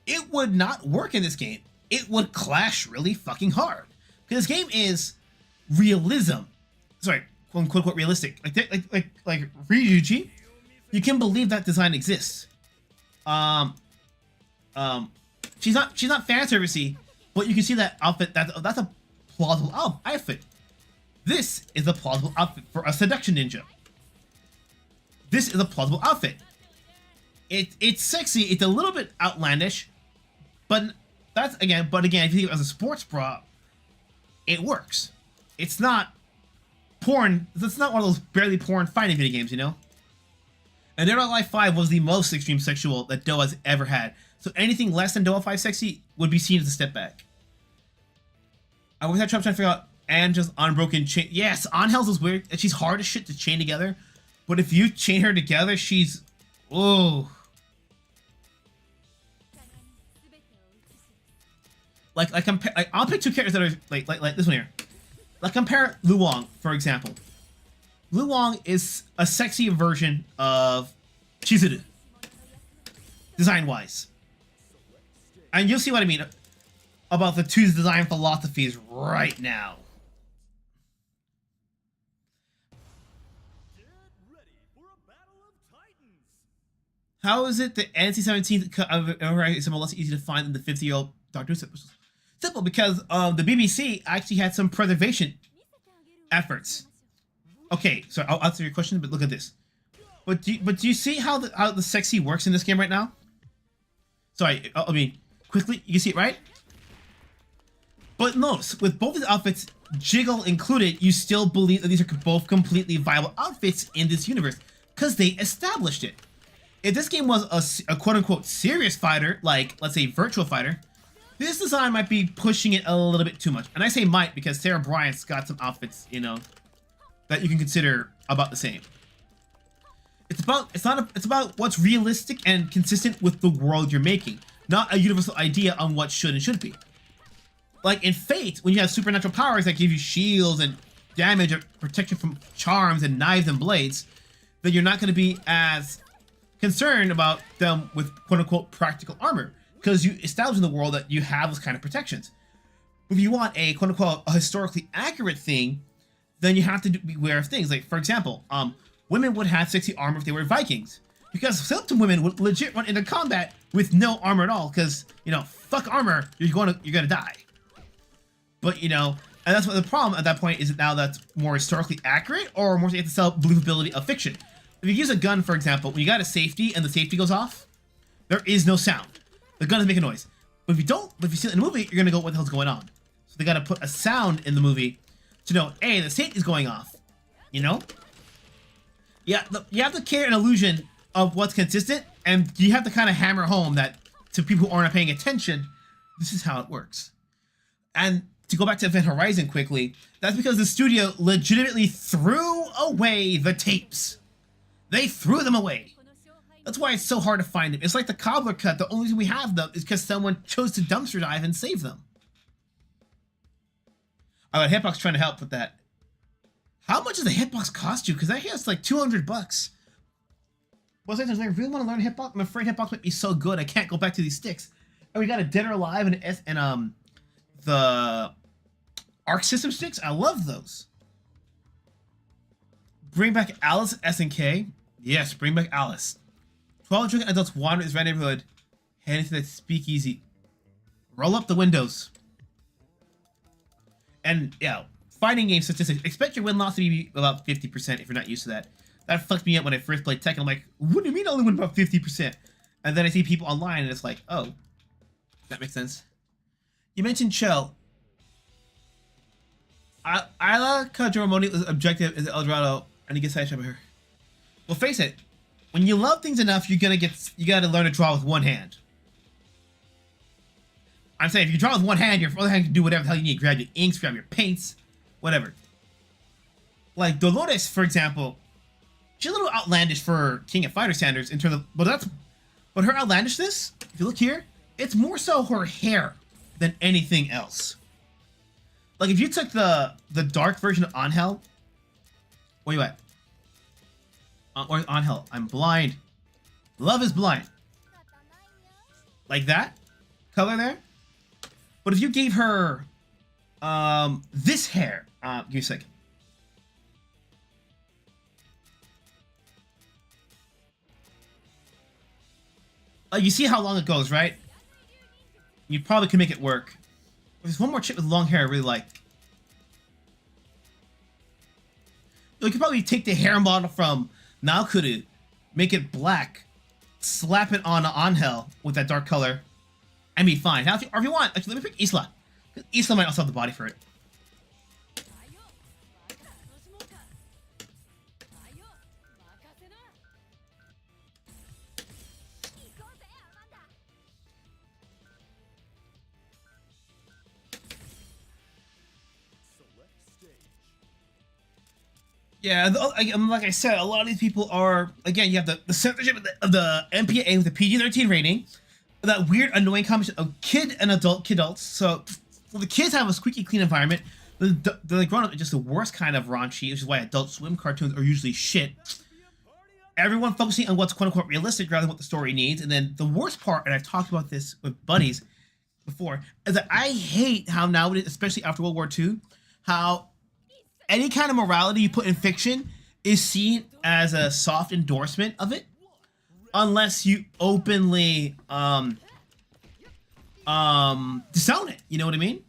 it would not work in this game. It would clash really fucking hard. Because this game is realism. Sorry, quote unquote realistic. Like Ryuji, you can believe that design exists. She's not fan servicey, but you can see that outfit. That's a plausible outfit. This is a plausible outfit for a seduction ninja. This is a plausible outfit. It's sexy. It's a little bit outlandish, but again, if you think of it as a sports bra, it works. It's not porn. It's not one of those barely porn fighting video games, you know? And Dead or Alive 5 was the most extreme sexual that Doa has ever had. So anything less than Doa 5 sexy would be seen as a step back. I was trying to figure out Angela's unbroken chain. Yes, Angel's is weird. She's hard as shit to chain together. But if you chain her together, she's... Oh. I'll pick two characters that are like this one here. Like compare Luong, for example. Luong is a sexy version of Chizuru, design-wise. And you'll see what I mean about the two design philosophies right now. How is it the NC-17 cut is less easy to find than the 50-year-old Dr. Who? Simple, because the BBC actually had some preservation efforts. Okay, so I'll answer your question, but look at this. But do you see how the sexy works in this game right now? Sorry, I mean, quickly, you can see it, right? But notice, with both of the outfits, Jiggle included, you still believe that these are both completely viable outfits in this universe, because they established it. If this game was a quote-unquote serious fighter, like, let's say, Virtual Fighter, this design might be pushing it a little bit too much. And I say might because Sarah Bryant's got some outfits, you know, that you can consider about the same. It's about what's realistic and consistent with the world you're making, not a universal idea on what should and shouldn't be. Like in Fate, when you have supernatural powers that give you shields and damage or protection from charms and knives and blades, then you're not going to be as concerned about them with quote-unquote practical armor, because you establish in the world that you have those kind of protections. If you want a quote-unquote a historically accurate thing, then you have to be aware of things. Like, for example, women would have 60 armor if they were Vikings. Because some women would legit run into combat with no armor at all, because, you know, fuck armor, you're gonna die. But, you know, and that's what the problem at that point is. Now that's more historically accurate, or more you have to sell believability of fiction. If you use a gun, for example, when you got a safety and the safety goes off, there is no sound. The gun doesn't make a noise. But if you don't, if you see it in the movie, you're gonna go, what the hell's going on? So they gotta put a sound in the movie to know, hey, the safety's going off. You know? Yeah, you have to create an illusion of what's consistent, and you have to kind of hammer home that to people who aren't paying attention, this is how it works. And to go back to Event Horizon quickly, that's because the studio legitimately threw away the tapes. They threw them away. That's why it's so hard to find them. It's like the Cobbler cut. The only reason we have them is because someone chose to dumpster dive and save them. I got Hitbox trying to help with that. How much does the Hitbox cost you? Because I hear it's like $200. Was I really want to learn Hitbox? I'm afraid Hitbox might be so good I can't go back to these sticks. And we got a Dead or Alive and the Arc System sticks. I love those. Bring back Alice SNK. Yes, bring back Alice. 12 drinking adults wander this red neighborhood, head into that speakeasy. Roll up the windows. And yeah, fighting game statistics. Expect your win-loss to be about 50% if you're not used to that. That fucked me up when I first played Tekken. I'm like, what do you mean I only win about 50%? And then I see people online and it's like, oh, that makes sense. You mentioned Chell. Ayla Kajoramoni's objective is El Dorado, and he gets sidetracked by her. Well, face it, when you love things enough, you gotta learn to draw with one hand. I'm saying if you draw with one hand, your other hand can do whatever the hell you need. Grab your inks, grab your paints, whatever. Like Dolores, for example, she's a little outlandish for King of Fighter standards in terms of, but her outlandishness, if you look here, it's more so her hair than anything else. Like if you took the dark version of Angel, where you at? Or Angel, I'm blind. Love is blind. Like that color there. But if you gave her this hair, give me a second. You see how long it goes, right? You probably can make it work. There's one more chick with long hair I really like. You could probably take the hair model from Naokuru, make it black, slap it on Angel with that dark color, and be fine. Now, or if you want, actually, let me pick Isla. Isla might also have the body for it. Yeah, like I said, a lot of these people are, again, you have the censorship of the MPAA with the PG-13 rating, that weird, annoying combination of kid and adults. So the kids have a squeaky clean environment. The grown-up is just the worst kind of raunchy, which is why Adult Swim cartoons are usually shit. Everyone focusing on what's quote-unquote realistic rather than what the story needs. And then the worst part, and I've talked about this with buddies before, is that I hate how nowadays, especially after World War II, how any kind of morality you put in fiction is seen as a soft endorsement of it, unless you openly disown it. You know what I mean?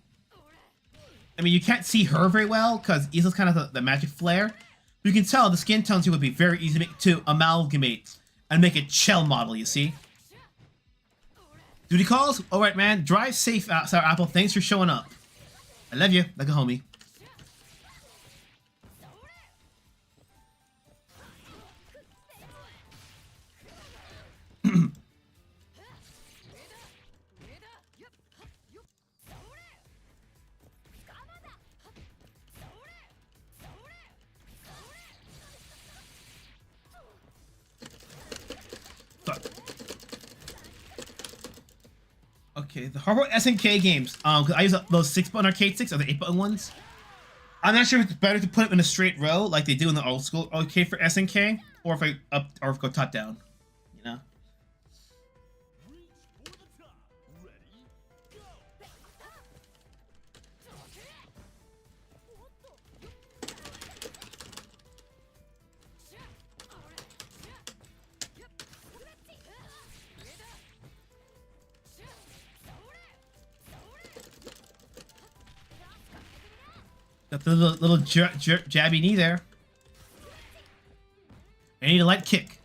I mean, you can't see her very well because Isla's kind of the magic flare. But you can tell the skin tones here would be very easy to amalgamate and make a Chell model. You see? Duty calls. All right, man. Drive safe, Sour Apple. Thanks for showing up. I love you, like a homie. Okay, the Harbor SNK games. Cause I use those 6-button arcade sticks or the 8-button ones. I'm not sure if it's better to put them in a straight row like they do in the old school arcade for SNK, or if I go top down. You know. Got the little jabby knee there. I need a light kick.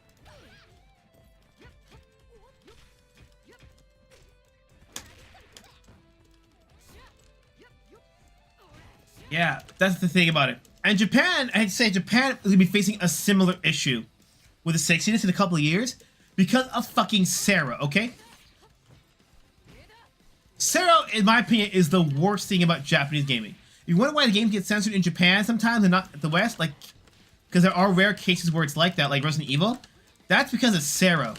Yeah, that's the thing about it. And Japan, I'd say Japan is going to be facing a similar issue with the sexiness in a couple of years because of fucking Sarah, okay? Sarah, in my opinion, is the worst thing about Japanese gaming. You wonder why the games get censored in Japan sometimes and not the West? Like, because there are rare cases where it's like that, like Resident Evil. That's because of Sarah.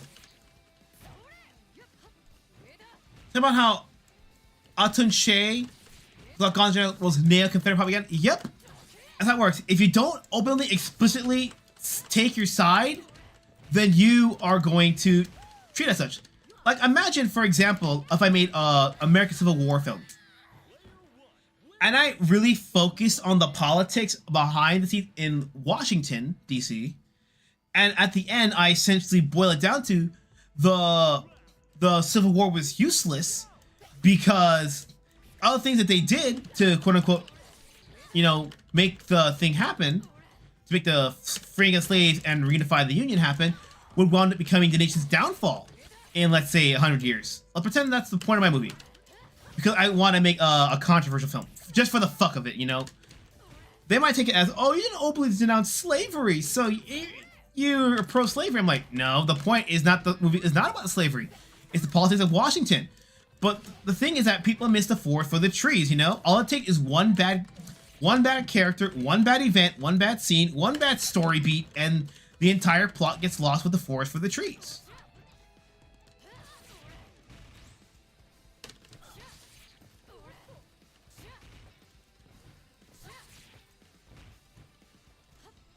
Think about how Atunche was nail Confederate propaganda. Yep. That's how it works. If you don't openly, explicitly take your side, then you are going to treat it as such. Like, imagine, for example, if I made a American Civil War film. And I really focused on the politics behind the scenes in Washington, D.C. And at the end, I essentially boil it down to the Civil War was useless because other things that they did to quote-unquote, you know, make the thing happen, to make the freeing of slaves and reunify the Union happen, would wind up becoming the nation's downfall in, let's say, 100 years. I'll pretend that's the point of my movie. Because I want to make a controversial film. Just for the fuck of it, you know? They might take it as, oh, you didn't openly denounce slavery, so you're pro-slavery. I'm like, no, the point is not, the movie is not about slavery. It's the politics of Washington. But the thing is that people miss the forest for the trees, you know? All it takes is one bad character, one bad event, one bad scene, one bad story beat, and the entire plot gets lost with the forest for the trees.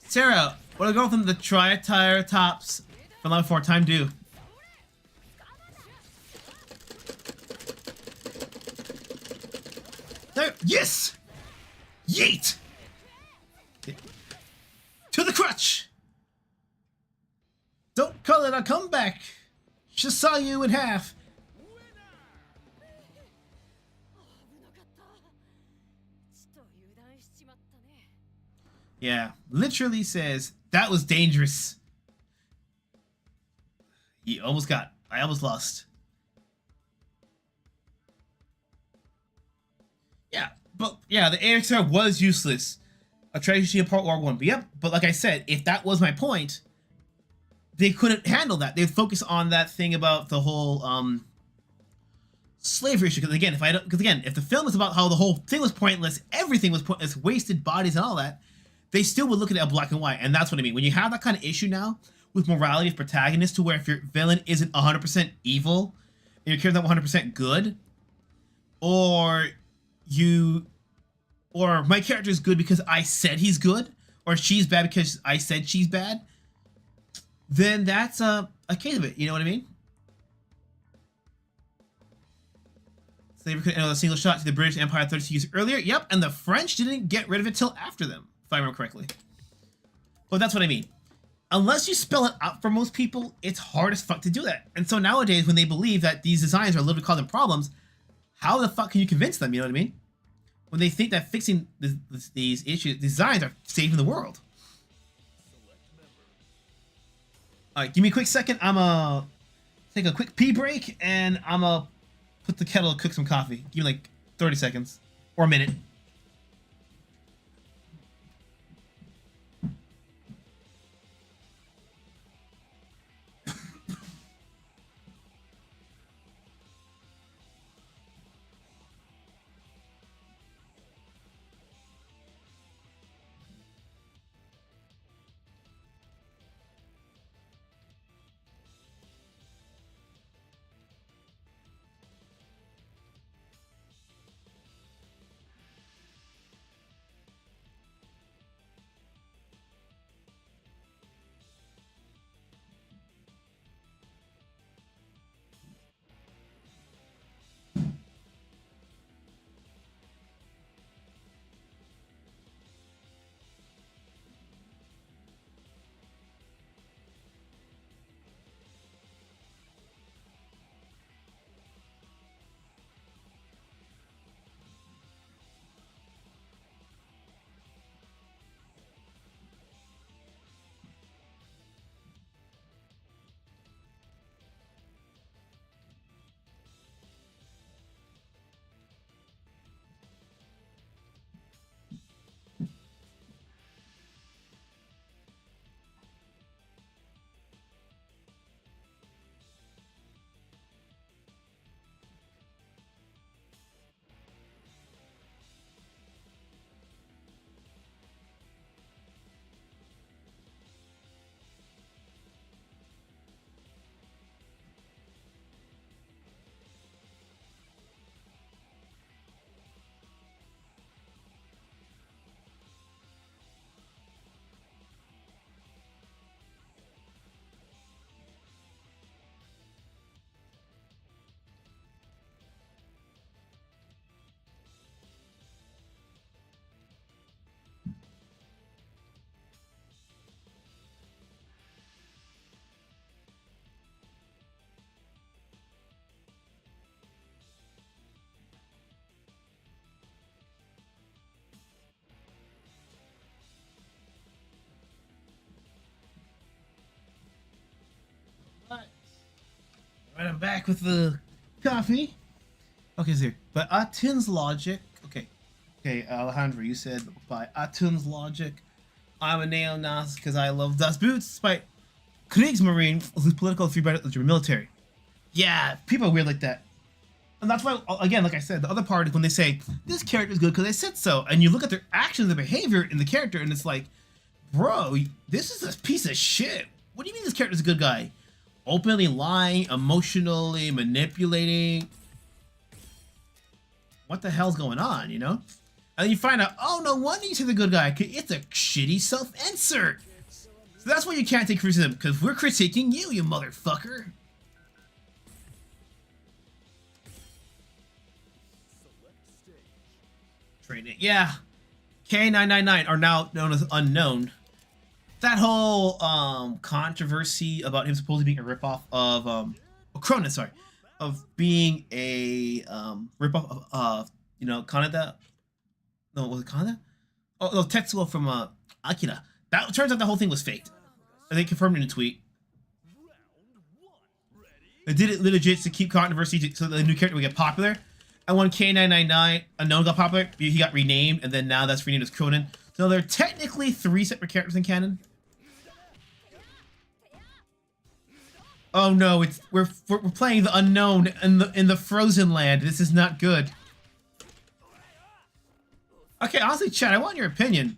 Sarah, what are going from the Triceratops from level 4 time due? There, yes! Yeet! To the crutch! Don't call it a comeback! Just saw you in half. Yeah, literally says, that was dangerous. You almost got, I almost lost. Yeah, but yeah, the AXR was useless. A tragedy of Part War 1. But yep, but like I said, if that was my point, they couldn't handle that. They'd focus on that thing about the whole slavery issue. Because again, if the film is about how the whole thing was pointless, everything was pointless, wasted bodies and all that, they still would look at it black and white. And that's what I mean. When you have that kind of issue now with morality of protagonists, to where if your villain isn't 100% evil and your character's not 100% good, or my character is good because I said he's good, or she's bad because I said she's bad, then that's a case of it. You know what I mean? Slavery could enter a single shot to the British Empire 32 years earlier. Yep, and the French didn't get rid of it till after them, if I remember correctly. But that's what I mean. Unless you spell it out for most people, it's hard as fuck to do that. And so nowadays, when they believe that these designs are literally causing problems, how the fuck can you convince them? You know what I mean? When they think that fixing these issues, designs are saving the world. Alright, give me a quick second. I'm gonna take a quick pee break, and I'm gonna put the kettle to cook some coffee. Give me like 30 seconds. Or a minute. I'm back with the coffee. Okay, so here. But Atun's logic. Okay, Alejandro, you said by Atun's logic, I'm a neo-Nazi because I love Das Boots, despite Kriegsmarine, who's political through the military. Yeah, people are weird like that. And that's why, again, like I said, the other part is when they say, this character is good because they said so, and you look at their actions, their behavior in the character, and it's like, bro, this is a piece of shit. What do you mean this character is a good guy? Openly lying, emotionally manipulating. What the hell's going on, you know? And then you find out, oh, no wonder you say the good guy, cause it's a shitty self-insert. So that's why you can't take criticism, because we're critiquing you, you motherfucker. Training. Yeah. K999 are now known as Unknown. That whole controversy about him supposedly being a ripoff of Cronin, sorry, of being a ripoff of you know, Kaneda. No, was it Kaneda? Oh no, Tetsuo from Akira. That turns out the whole thing was faked. And they confirmed in a tweet. They did it legit to keep controversy so the new character would get popular. And when K999 Unknown got popular, he got renamed, and then now that's renamed as Cronin. So there are technically 3 separate characters in canon. Oh no, we're playing the Unknown in the Frozen Land. This is not good. Okay, honestly, Chad, I want your opinion.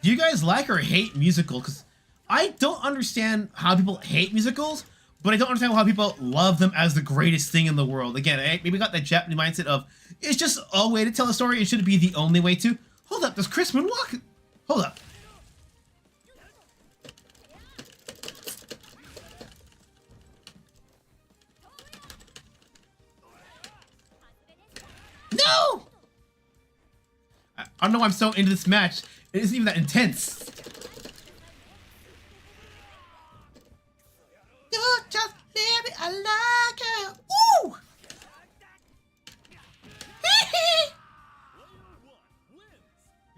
Do you guys like or hate musicals? Because I don't understand how people hate musicals, but I don't understand how people love them as the greatest thing in the world. Again, maybe we got that Japanese mindset of, it's just a way to tell a story, it shouldn't be the only way to. Hold up, does Chris Moonwalk? Hold up. No! I don't know why I'm so into this match. It isn't even that intense. You just leave me alone. Woo!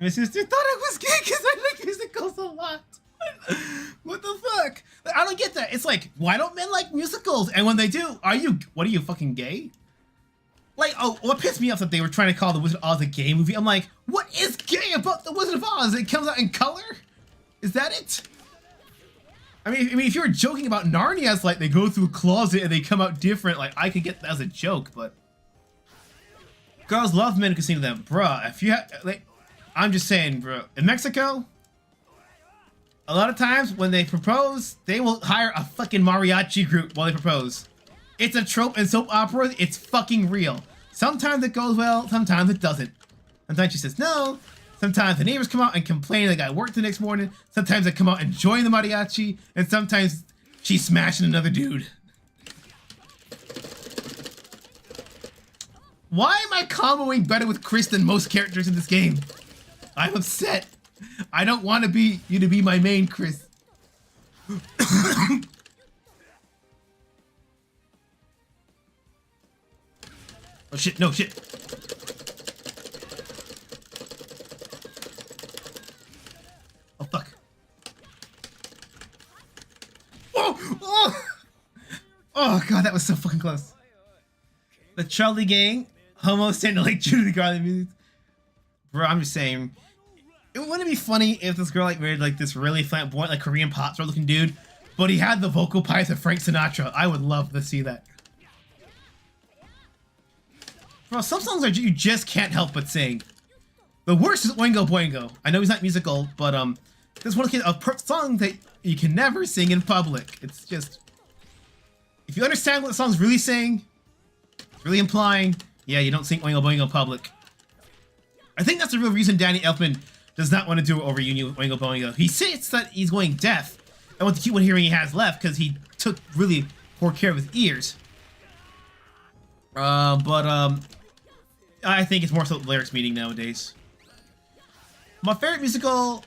My sister thought I was gay because I like musicals a lot. What the fuck? I don't get that. It's like, why don't men like musicals? And when they do, what are you, fucking gay? Like, oh, what pissed me off that they were trying to call The Wizard of Oz a gay movie. I'm like, what is gay about The Wizard of Oz? It comes out in color? Is that it? I mean, if you were joking about Narnia's, like, they go through a closet and they come out different, like, I could get that as a joke, but... Girls love men who can sing to them. Bruh, if you have, like... I'm just saying, bro. In Mexico, a lot of times when they propose, they will hire a fucking mariachi group while they propose. It's a trope in soap operas. It's fucking real. Sometimes it goes well, sometimes it doesn't. Sometimes she says no. Sometimes the neighbors come out and complain they got work the next morning. Sometimes they come out and join the mariachi. And sometimes she's smashing another dude. Why am I comboing better with Chris than most characters in this game? I'm upset. I don't want you to be my main, Chris. Oh shit, no shit. Oh fuck. Oh! Oh! Oh god, that was so fucking close. The Charlie Gang, Homo standing like Judy Garland music. Bro, I'm just saying, it wouldn't be funny if this girl like married like this really flamboyant, like Korean pop star looking dude, but he had the vocal pipes of Frank Sinatra. I would love to see that. Bro, some songs are you just can't help but sing. The worst is Oingo Boingo. I know he's not musical, but this one a song that you can never sing in public. It's just, if you understand what the song's really saying, it's really implying, yeah, you don't sing Oingo Boingo in public. I think that's the real reason Danny Elfman does not want to do a reunion with Oingo Boingo. He states that he's going deaf and wants to keep what hearing he has left because he took really poor care of his ears. I think it's more so lyrics meaning nowadays. My favorite musical,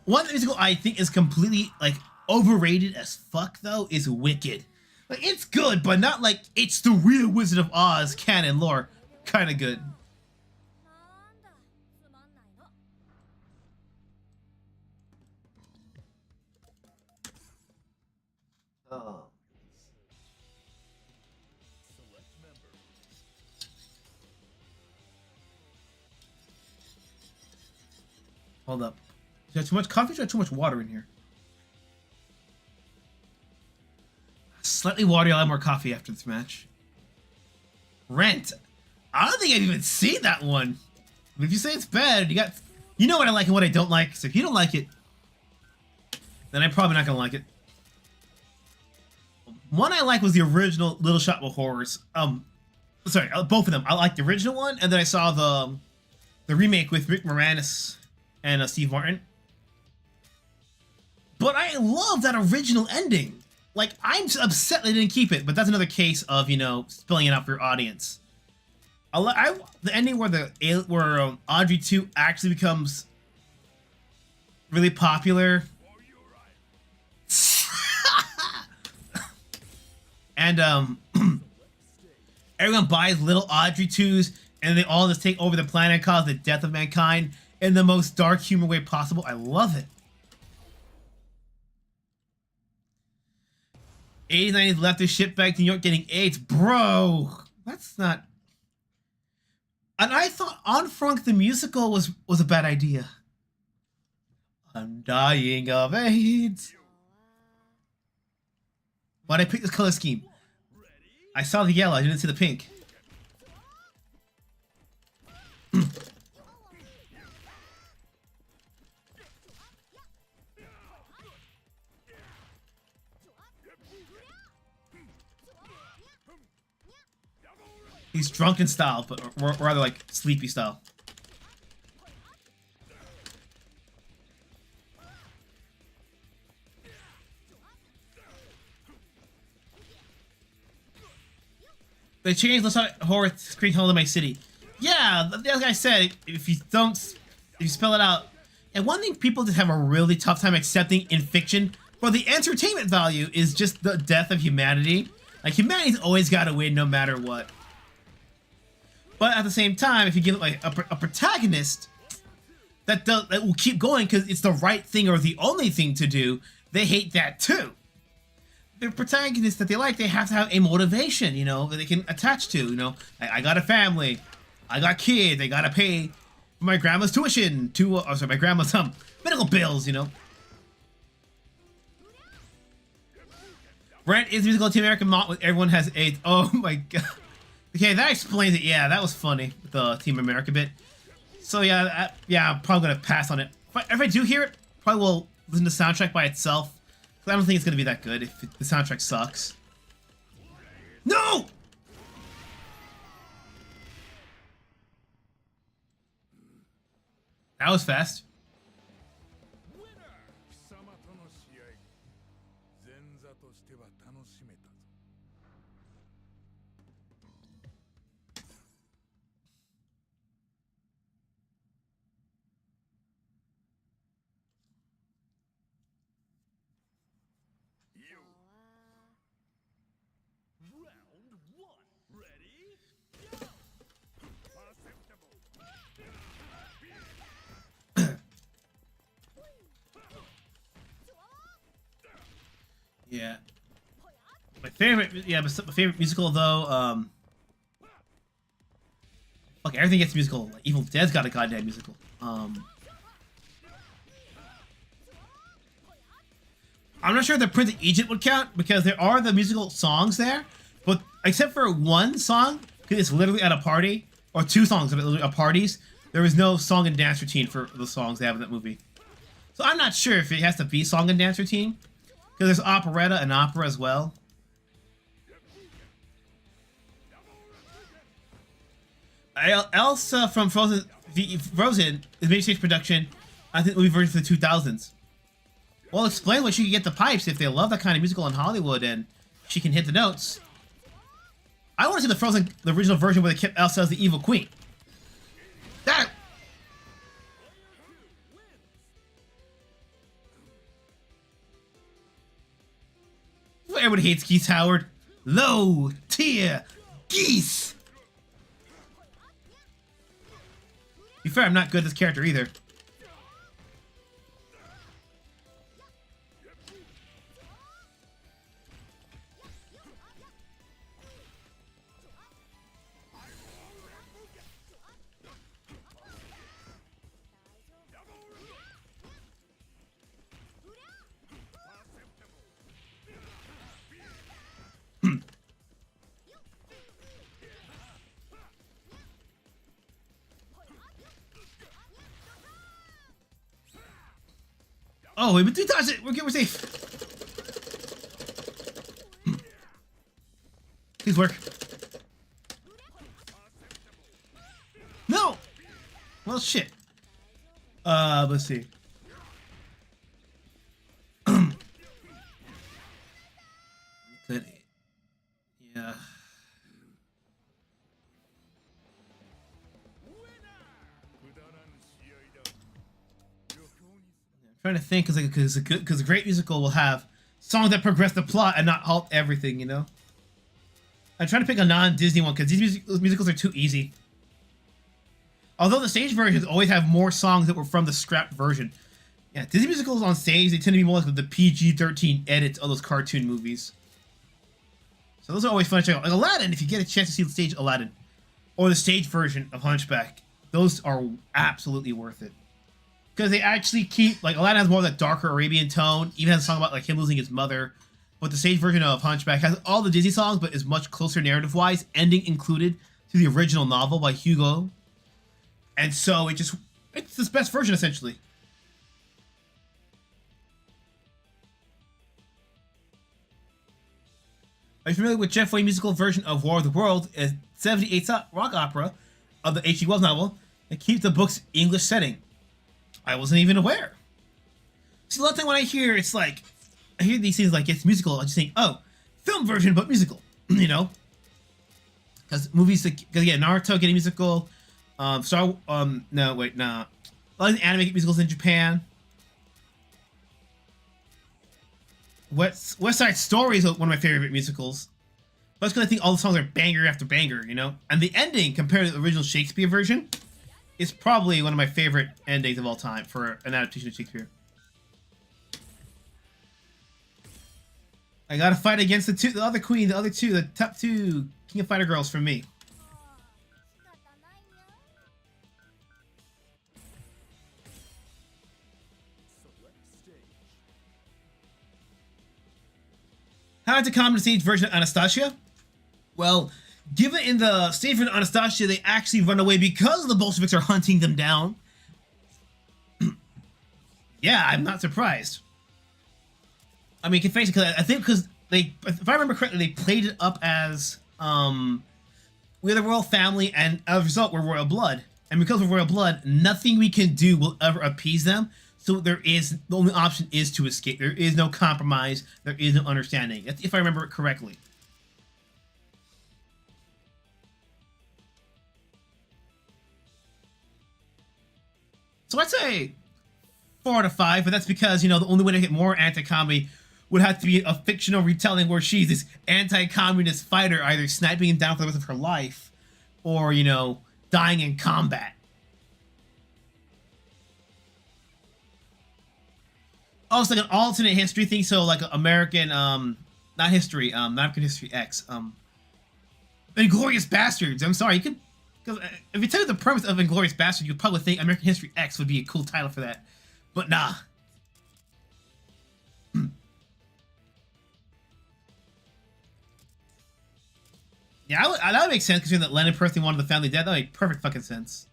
one musical I think is completely like overrated as fuck though is Wicked. Like it's good, but not like it's the real Wizard of Oz canon lore kind of good. Hold up. Is there too much coffee? Or is there too much water in here? Slightly watery. I'll have more coffee after this match. Rent. I don't think I've even seen that one. But if you say it's bad, you know what I like and what I don't like. So if you don't like it, then I'm probably not gonna like it. One I like was the original Little Shop of Horrors. Sorry, both of them. I like the original one, and then I saw the remake with Rick Moranis and Steve Martin. But I love that original ending. Like, I'm upset they didn't keep it, but that's another case of, you know, spilling it out for your audience. The ending where Audrey 2 actually becomes really popular. And everyone buys little Audrey 2s, and they all just take over the planet and cause the death of mankind in the most dark humor way possible. I love it. 80s, 90s left their shit back to New York getting AIDS. Bro, that's not... And I thought On Front the musical was a bad idea. I'm dying of AIDS. Why'd I pick this color scheme? I saw the yellow, I didn't see the pink. He's drunken style, but rather like sleepy style. They changed the horror screen tone of my city. Yeah, like I said, if you spell it out. And one thing people just have a really tough time accepting in fiction, for the entertainment value, is just the death of humanity. Like, humanity's always got to win no matter what. But at the same time, if you give it like a protagonist that will keep going because it's the right thing or the only thing to do, they hate that too. The protagonists that they like, they have to have a motivation, you know, that they can attach to. You know, I got a family, I got kids, I gotta pay for my grandma's tuition, my grandma's medical bills, you know. Rent is musical Team America not with everyone has AIDS. Oh my god. Okay, that explains it. Yeah, that was funny with the Team America bit. So yeah, I'm probably gonna pass on it. If I do hear it, probably will listen to the soundtrack by itself. I don't think it's gonna be that good if the soundtrack sucks. No! That was fast. Yeah. My favorite musical though, fuck, everything gets musical. Like, Evil Dead's got a goddamn musical. I'm not sure if the Prince of Egypt would count because there are the musical songs there, but except for one song, because it's literally at a party, or two songs at parties, there is no song and dance routine for the songs they have in that movie. So I'm not sure if it has to be song and dance routine. Because there's operetta and opera as well. Elsa from Frozen is main stage production. I think it will be version for the 2000s. Well, explain why she can get the pipes if they love that kind of musical in Hollywood and she can hit the notes. I want to see the original version where they kept Elsa as the evil queen. That. Everybody hates Geese Howard. Low tier geese. To be fair, I'm not good at this character either. Oh, we touched it. We're good. We're safe. Please work. No. Well, shit. Let's see. Good. Yeah. Trying to think, because a great musical will have songs that progress the plot and not halt everything, you know. I'm trying to pick a non-Disney one because these musicals are too easy. Although the stage versions always have more songs that were from the scrapped version. Yeah, Disney musicals on stage, they tend to be more like the PG-13 edits of those cartoon movies. So those are always fun to check out. Like Aladdin, if you get a chance to see the stage Aladdin, or the stage version of Hunchback, those are absolutely worth it. Because they actually keep, like, Aladdin has more of that darker Arabian tone, even has a song about, like, him losing his mother. But the stage version of Hunchback has all the Disney songs, but is much closer narrative-wise, ending included to the original novel by Hugo. And so it's the best version, essentially. Are you familiar with Jeff Wayne's musical version of War of the World, a 78 rock opera of the H.G. Wells novel that keeps the book's English setting? I wasn't even aware. So a lot of time when I hear it's like, I hear these things like it's musical, I just think, oh, film version but musical, you know? Because movies, because yeah, Naruto getting musical, no wait, nah. A lot of anime get musicals in Japan. West Side Story is one of my favorite musicals. That's because I think all the songs are banger after banger, you know? And the ending, compared to the original Shakespeare version, is probably one of my favorite endings of all time for an adaptation of Shakespeare. I gotta fight against the other queen, the top two King of Fighter girls from me. How to comment the stage version of Anastasia? Well, given in the stage version of Anastasia, they actually run away because the Bolsheviks are hunting them down. Yeah, I'm not surprised. I mean, confess it, because I think because they, if I remember correctly, they played it up as we're the royal family, and as a result, we're royal blood. And because we're royal blood, nothing we can do will ever appease them. So the only option is to escape. There is no compromise. There is no understanding. That's if I remember it correctly. So I'd say 4 out of 5, but that's because, you know, the only way to get more anti-comedy would have to be a fictional retelling where she's this anti-communist fighter, either sniping him down for the rest of her life, or, you know, dying in combat. Also, like an alternate history thing, so like American, not history, American History X, Inglourious Bastards. I'm sorry, you could, because if you tell you the premise of Inglourious Bastards, you'd probably think American History X would be a cool title for that, but nah. Yeah, that would make sense considering that Lenin personally wanted the family dead. That would make perfect fucking sense.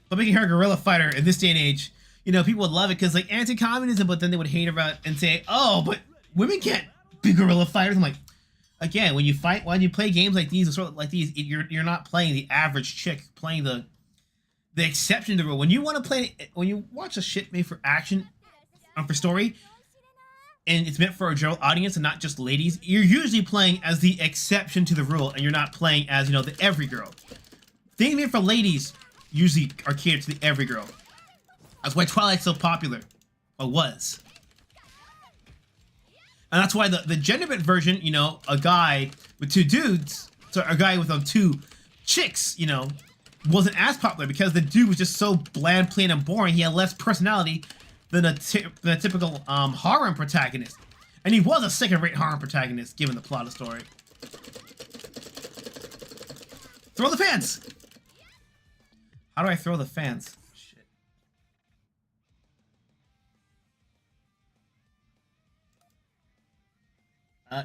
But making her a guerrilla fighter in this day and age, you know, people would love it because, like, anti-communism, but then they would hate about it and say, oh, but women can't be guerrilla fighters. I'm like, again, when you play games like these, sort of like these, you're not playing the average chick, playing the exception to the rule. When you want to play, when you watch a shit made for action, for story, and it's meant for a general audience and not just ladies, you're usually playing as the exception to the rule, and you're not playing as, you know, the every girl. Things made for ladies usually are catered to the every girl. That's why Twilight's so popular. Or was. And that's why the gender-bent version, you know, a guy with two dudes, so a guy with two chicks, you know, wasn't as popular because the dude was just so bland, plain, and boring. He had less personality than a typical harem protagonist. And he was a second-rate harem protagonist, given the plot of the story. Throw the fans! How do I throw the fans? Shit.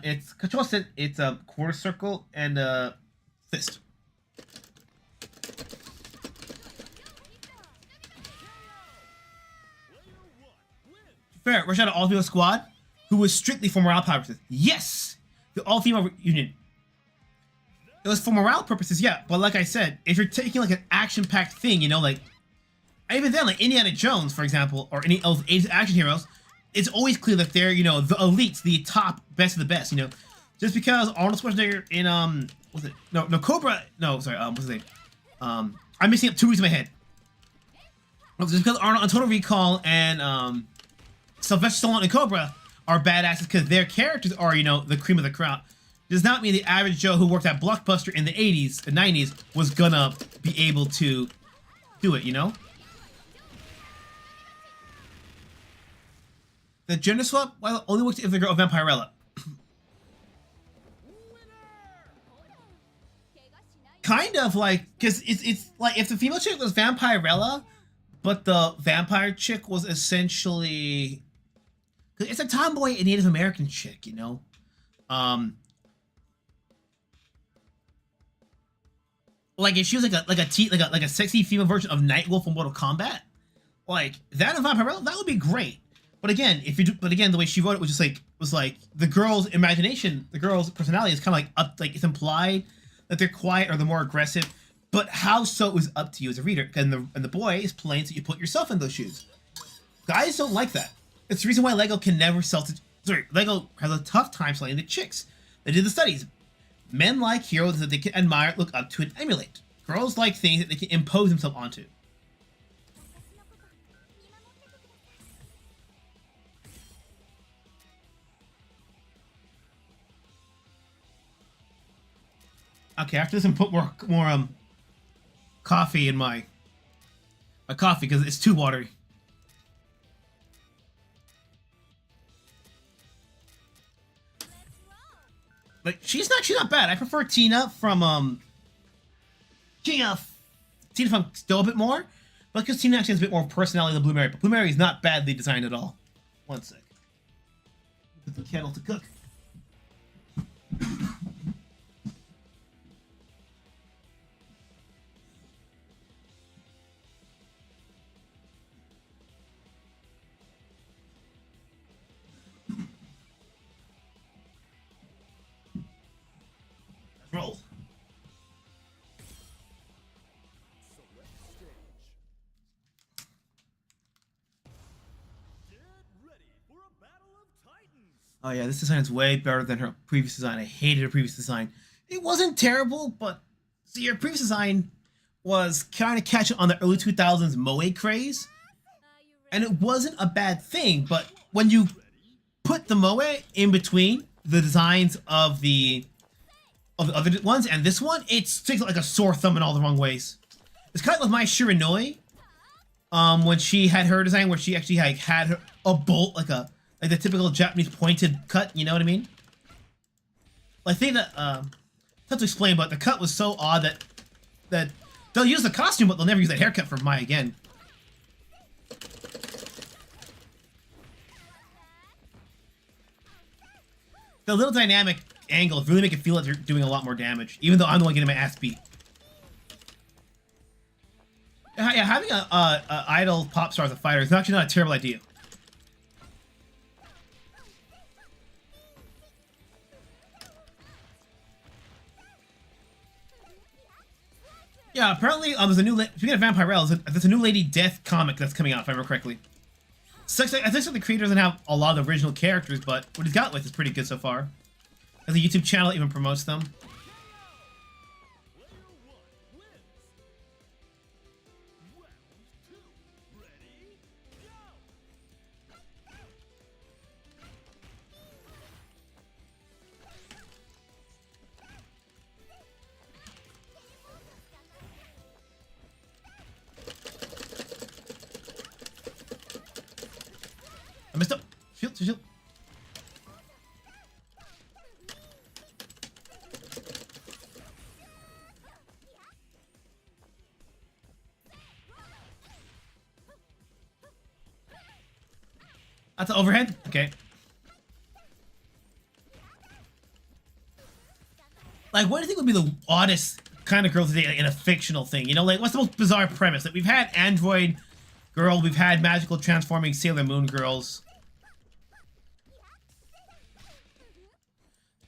It's control set. It's a quarter circle and a fist. Fair. Rush out an all-female squad who was strictly for morale purposes. Yes! The all-female union. It was for morale purposes, yeah. But like I said, if you're taking like an action-packed thing, you know, like... Even then, like Indiana Jones, for example, or any of the 80s action heroes, it's always clear that they're, you know, the elites, the top best of the best, you know. Just because Arnold Schwarzenegger in, what's it? No, Cobra... No, sorry, what's his name? I'm mixing up two movies in my head. Just because Arnold on Total Recall and, Sylvester Stallone and Cobra are badasses because their characters are, you know, the cream of the crop. Does not mean the average Joe who worked at Blockbuster in the 80s and 90s was gonna be able to do it, you know? The gender swap, well, only works if the girl Vampirella. Kind of like, because it's like if the female chick was Vampirella, but the vampire chick was essentially... It's a tomboy and Native American chick, you know? Like if she was like a sexy female version of Nightwolf from Mortal Kombat, like that and Vampirella, that would be great. But again, the way she wrote it was just like the girl's imagination, the girl's personality is kind of like up, like it's implied that they're quiet or they're more aggressive, but how so is up to you as a reader. And the boy is plain, so you put yourself in those shoes. Guys don't like that. It's the reason why Lego can never sell to... Sorry, Lego has a tough time selling to chicks. They did the studies. Men like heroes that they can admire, look up to, and emulate. Girls like things that they can impose themselves onto. Okay, after this, I'm put more coffee in my coffee because it's too watery. Like she's not bad. I prefer Tina from Tina from still a bit more, but because Tina actually has a bit more personality than Blue Mary. But Blue Mary is not badly designed at all. One sec. Put the kettle to cook. Roll. Oh yeah, this design is way better than her previous design. I hated her previous design. It wasn't terrible, but see, her previous design was kind of catching on the early 2000s Moe craze, and it wasn't a bad thing. But when you put the Moe in between the designs of the other ones and this one, it sticks like a sore thumb in all the wrong ways. It's kind of like my Shiranui, when she had her design where she actually like had her, a bolt, like the typical Japanese pointed cut, you know what I mean? I think that tough to explain, but the cut was so odd that they'll use the costume, but they'll never use that haircut for Mai again. The little dynamic angles really make it feel like they're doing a lot more damage, even though I'm the one getting my ass beat. Yeah, having a idol pop star as a fighter is actually not a terrible idea. Yeah, apparently there's a new... Speaking of Vampirella, there's a new Lady Death comic that's coming out, if I remember correctly. I think the creator doesn't have a lot of original characters, but what he's got with is pretty good so far. And the YouTube channel even promotes them. I messed up. Shield. That's an overhead? Okay. Like, what do you think would be the oddest kind of girl today in a fictional thing? You know, like, what's the most bizarre premise? Like, we've had Android Girl, we've had magical transforming Sailor Moon girls.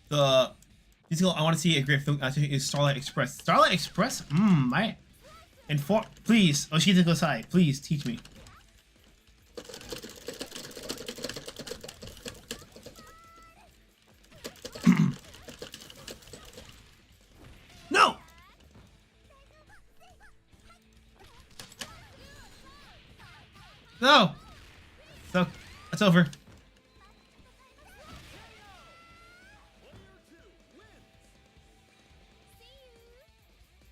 The musical I want to see a great film is Starlight Express. Starlight Express? Right. And please, Oshita Gosai, please teach me. No! No! So, that's over.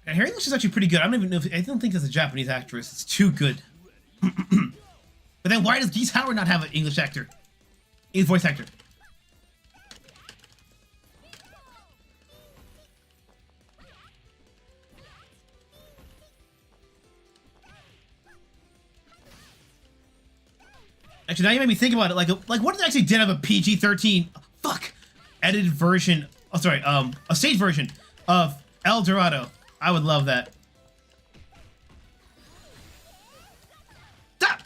And her English is actually pretty good. I don't even know if I don't think that's a Japanese actress. It's too good. But then why does Geese Howard not have an English actor? English voice actor. Actually, now you made me think about it. Like what if they actually did have a PG-13 edited version? Oh, sorry, a stage version of El Dorado. I would love that. Stop!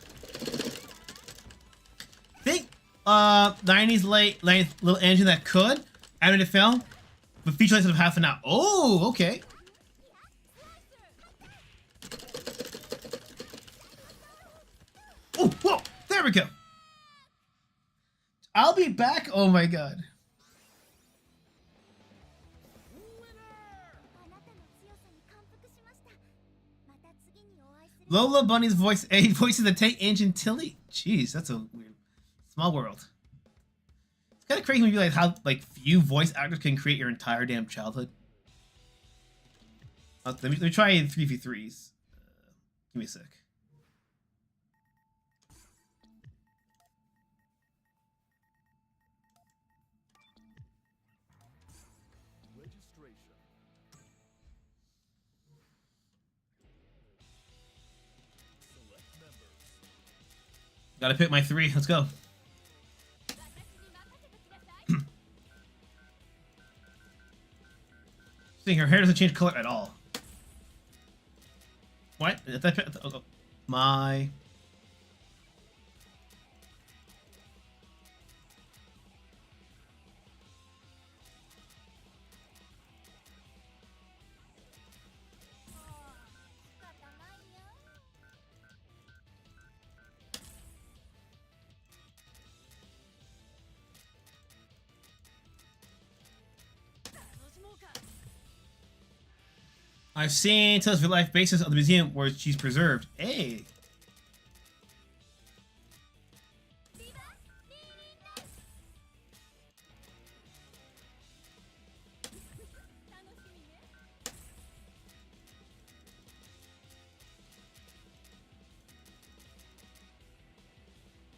Think 90s late little engine that could animated film, but feature length of half an hour. Oh, okay. Oh, whoa! There we go. I'll be back. Oh my god. Lola Bunny's voice, voices the tank engine Tilly. Jeez, that's a weird, small world. It's kind of crazy when you realize how few voice actors can create your entire damn childhood. Let me try 3v3s. Give me a sec. Gotta pick my 3. Let's go. Seeing her hair doesn't change color at all. What? Oh, my. I've seen Tales of Real Life basis of the museum where she's preserved. Hey.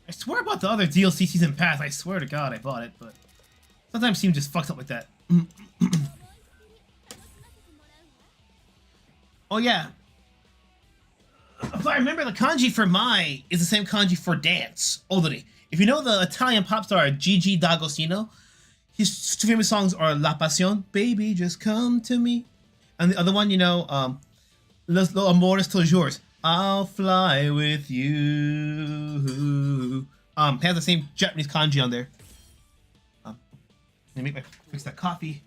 I swear about the other DLC season pass. I swear to God I bought it, but sometimes Steam just fucks up like that. Oh yeah. If I remember, the kanji for Mai is the same kanji for dance. Oldie. If you know the Italian pop star Gigi D'Agostino, his 2 famous songs are La Pasión, Baby Just Come to Me, and the other one, you know, Los Amores Toujours, I'll Fly With You. Has the same Japanese kanji on there. Let me fix that coffee.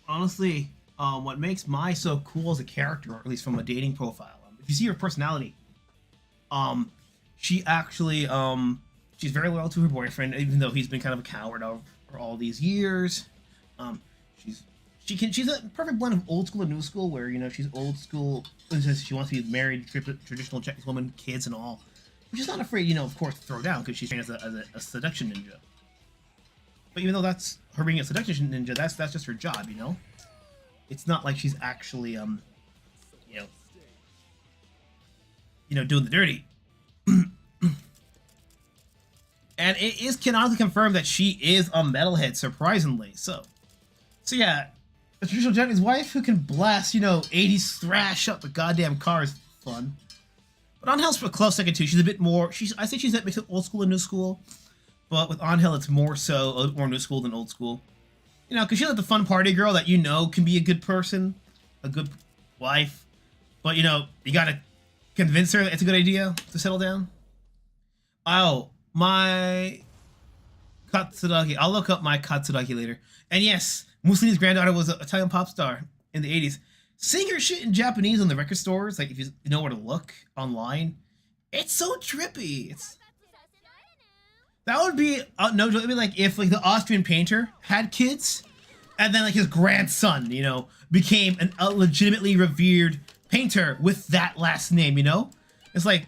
Honestly, what makes Mai so cool as a character, or at least from a dating profile, if you see her personality, she actually, she's very loyal to her boyfriend, even though he's been kind of a coward for all these years. She's a perfect blend of old school and new school, where, you know, she's old school, she wants to be married, traditional Japanese woman, kids and all. But she's not afraid, you know, of course, to throw down, because she's trained as a seduction ninja. But even though that's her being a seduction ninja, that's just her job, you know? It's not like she's actually, you know... doing the dirty. And it is canonically confirmed that she is a metalhead, surprisingly. So yeah, a traditional Japanese wife who can blast, 80s thrash up the goddamn car is fun. But Angel's for a close second too. She's a bit more. I say she's a mix of old school and new school. But with Angel, it's more so a bit more new school than old school. Because she's like the fun party girl that can be a good person, a good wife. But you gotta convince her that it's a good idea to settle down. Oh, my Katsuragi. I'll look up my Katsuragi later. And yes, Mussolini's granddaughter was an Italian pop star in the 80s. Seeing her shit in Japanese on the record stores, like if you know where to look online, it's so trippy. That would be no joke. It'd be like if the Austrian painter had kids, and then his grandson, became a legitimately revered painter with that last name. It's like.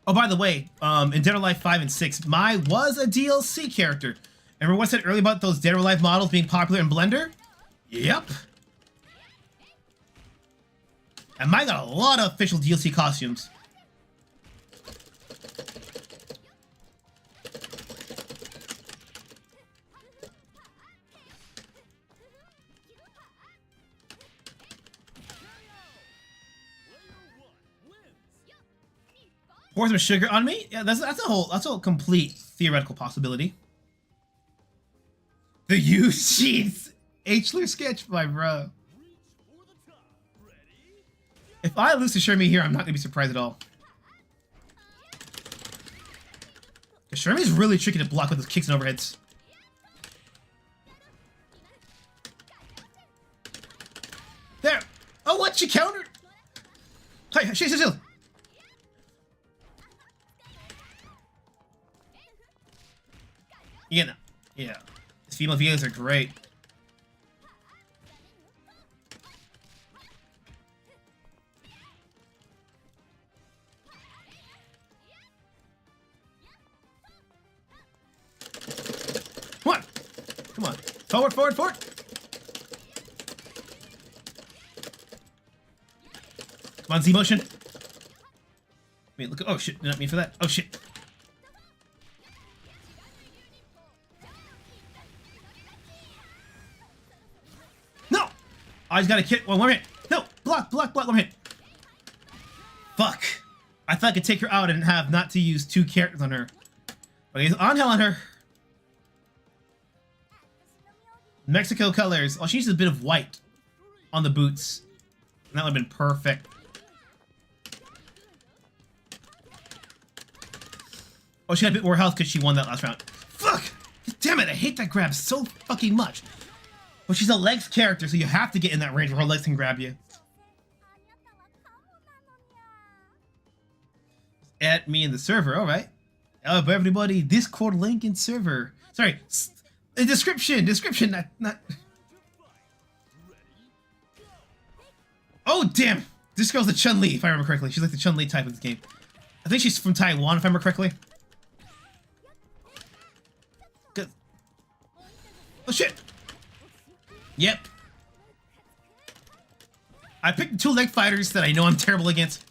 Oh, by the way, in Dead or Alive 5 and 6, Mai was a DLC character. Remember what I said earlier about those Dead or Alive models being popular in Blender? Yep. And Mai got a lot of official DLC costumes. Pour some sugar on me? Yeah, that's a complete theoretical possibility. The U-Sheets Hler sketch, my bro. If I lose to Shermie here, I'm not gonna be surprised at all. Shermie's really tricky to block with his kicks and overheads. There! Oh, what? She countered! Hi, shield! Yeah, these female VAs are great. Come on, forward. Come on, Z motion. Wait, look. Oh shit, not me for that. Oh shit. I just gotta hit one more hit. No! Block, one more hit. Fuck. I thought I could take her out and have not to use 2 characters on her. But he's on hell on her. Mexico colors. Oh, she needs a bit of white on the boots. And that would have been perfect. Oh, she had a bit more health because she won that last round. Fuck! Damn it, I hate that grab so fucking much. But she's a legs character, so you have to get in that range where her legs can grab you. At me in the server, alright. But everybody, Discord link in server. Sorry, description, not... Oh, damn! This girl's the Chun-Li, if I remember correctly. She's like the Chun-Li type of this game. I think she's from Taiwan, if I remember correctly. Good. Oh, shit! Yep. I picked 2 leg fighters that I know I'm terrible against.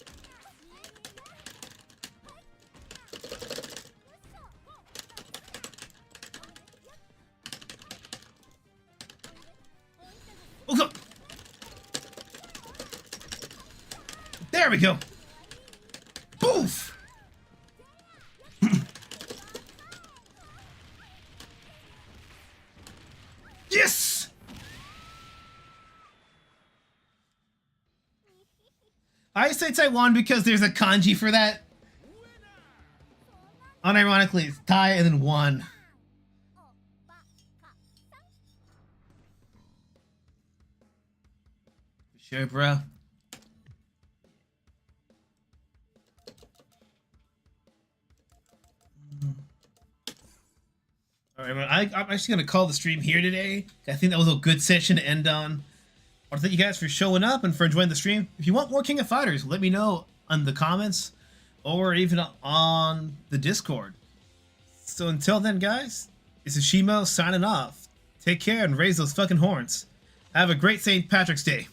Oh, go. There we go. Boof! Yes! I say Taiwan because there's a kanji for that. Unironically, it's Tai and then 1. Sure, bro. Alright, I'm actually going to call the stream here today. I think that was a good session to end on. I want to thank you guys for showing up and for enjoying the stream. If you want more King of Fighters, let me know in the comments or even on the Discord. So until then, guys, this is Shimo signing off. Take care and raise those fucking horns. Have a great St. Patrick's Day.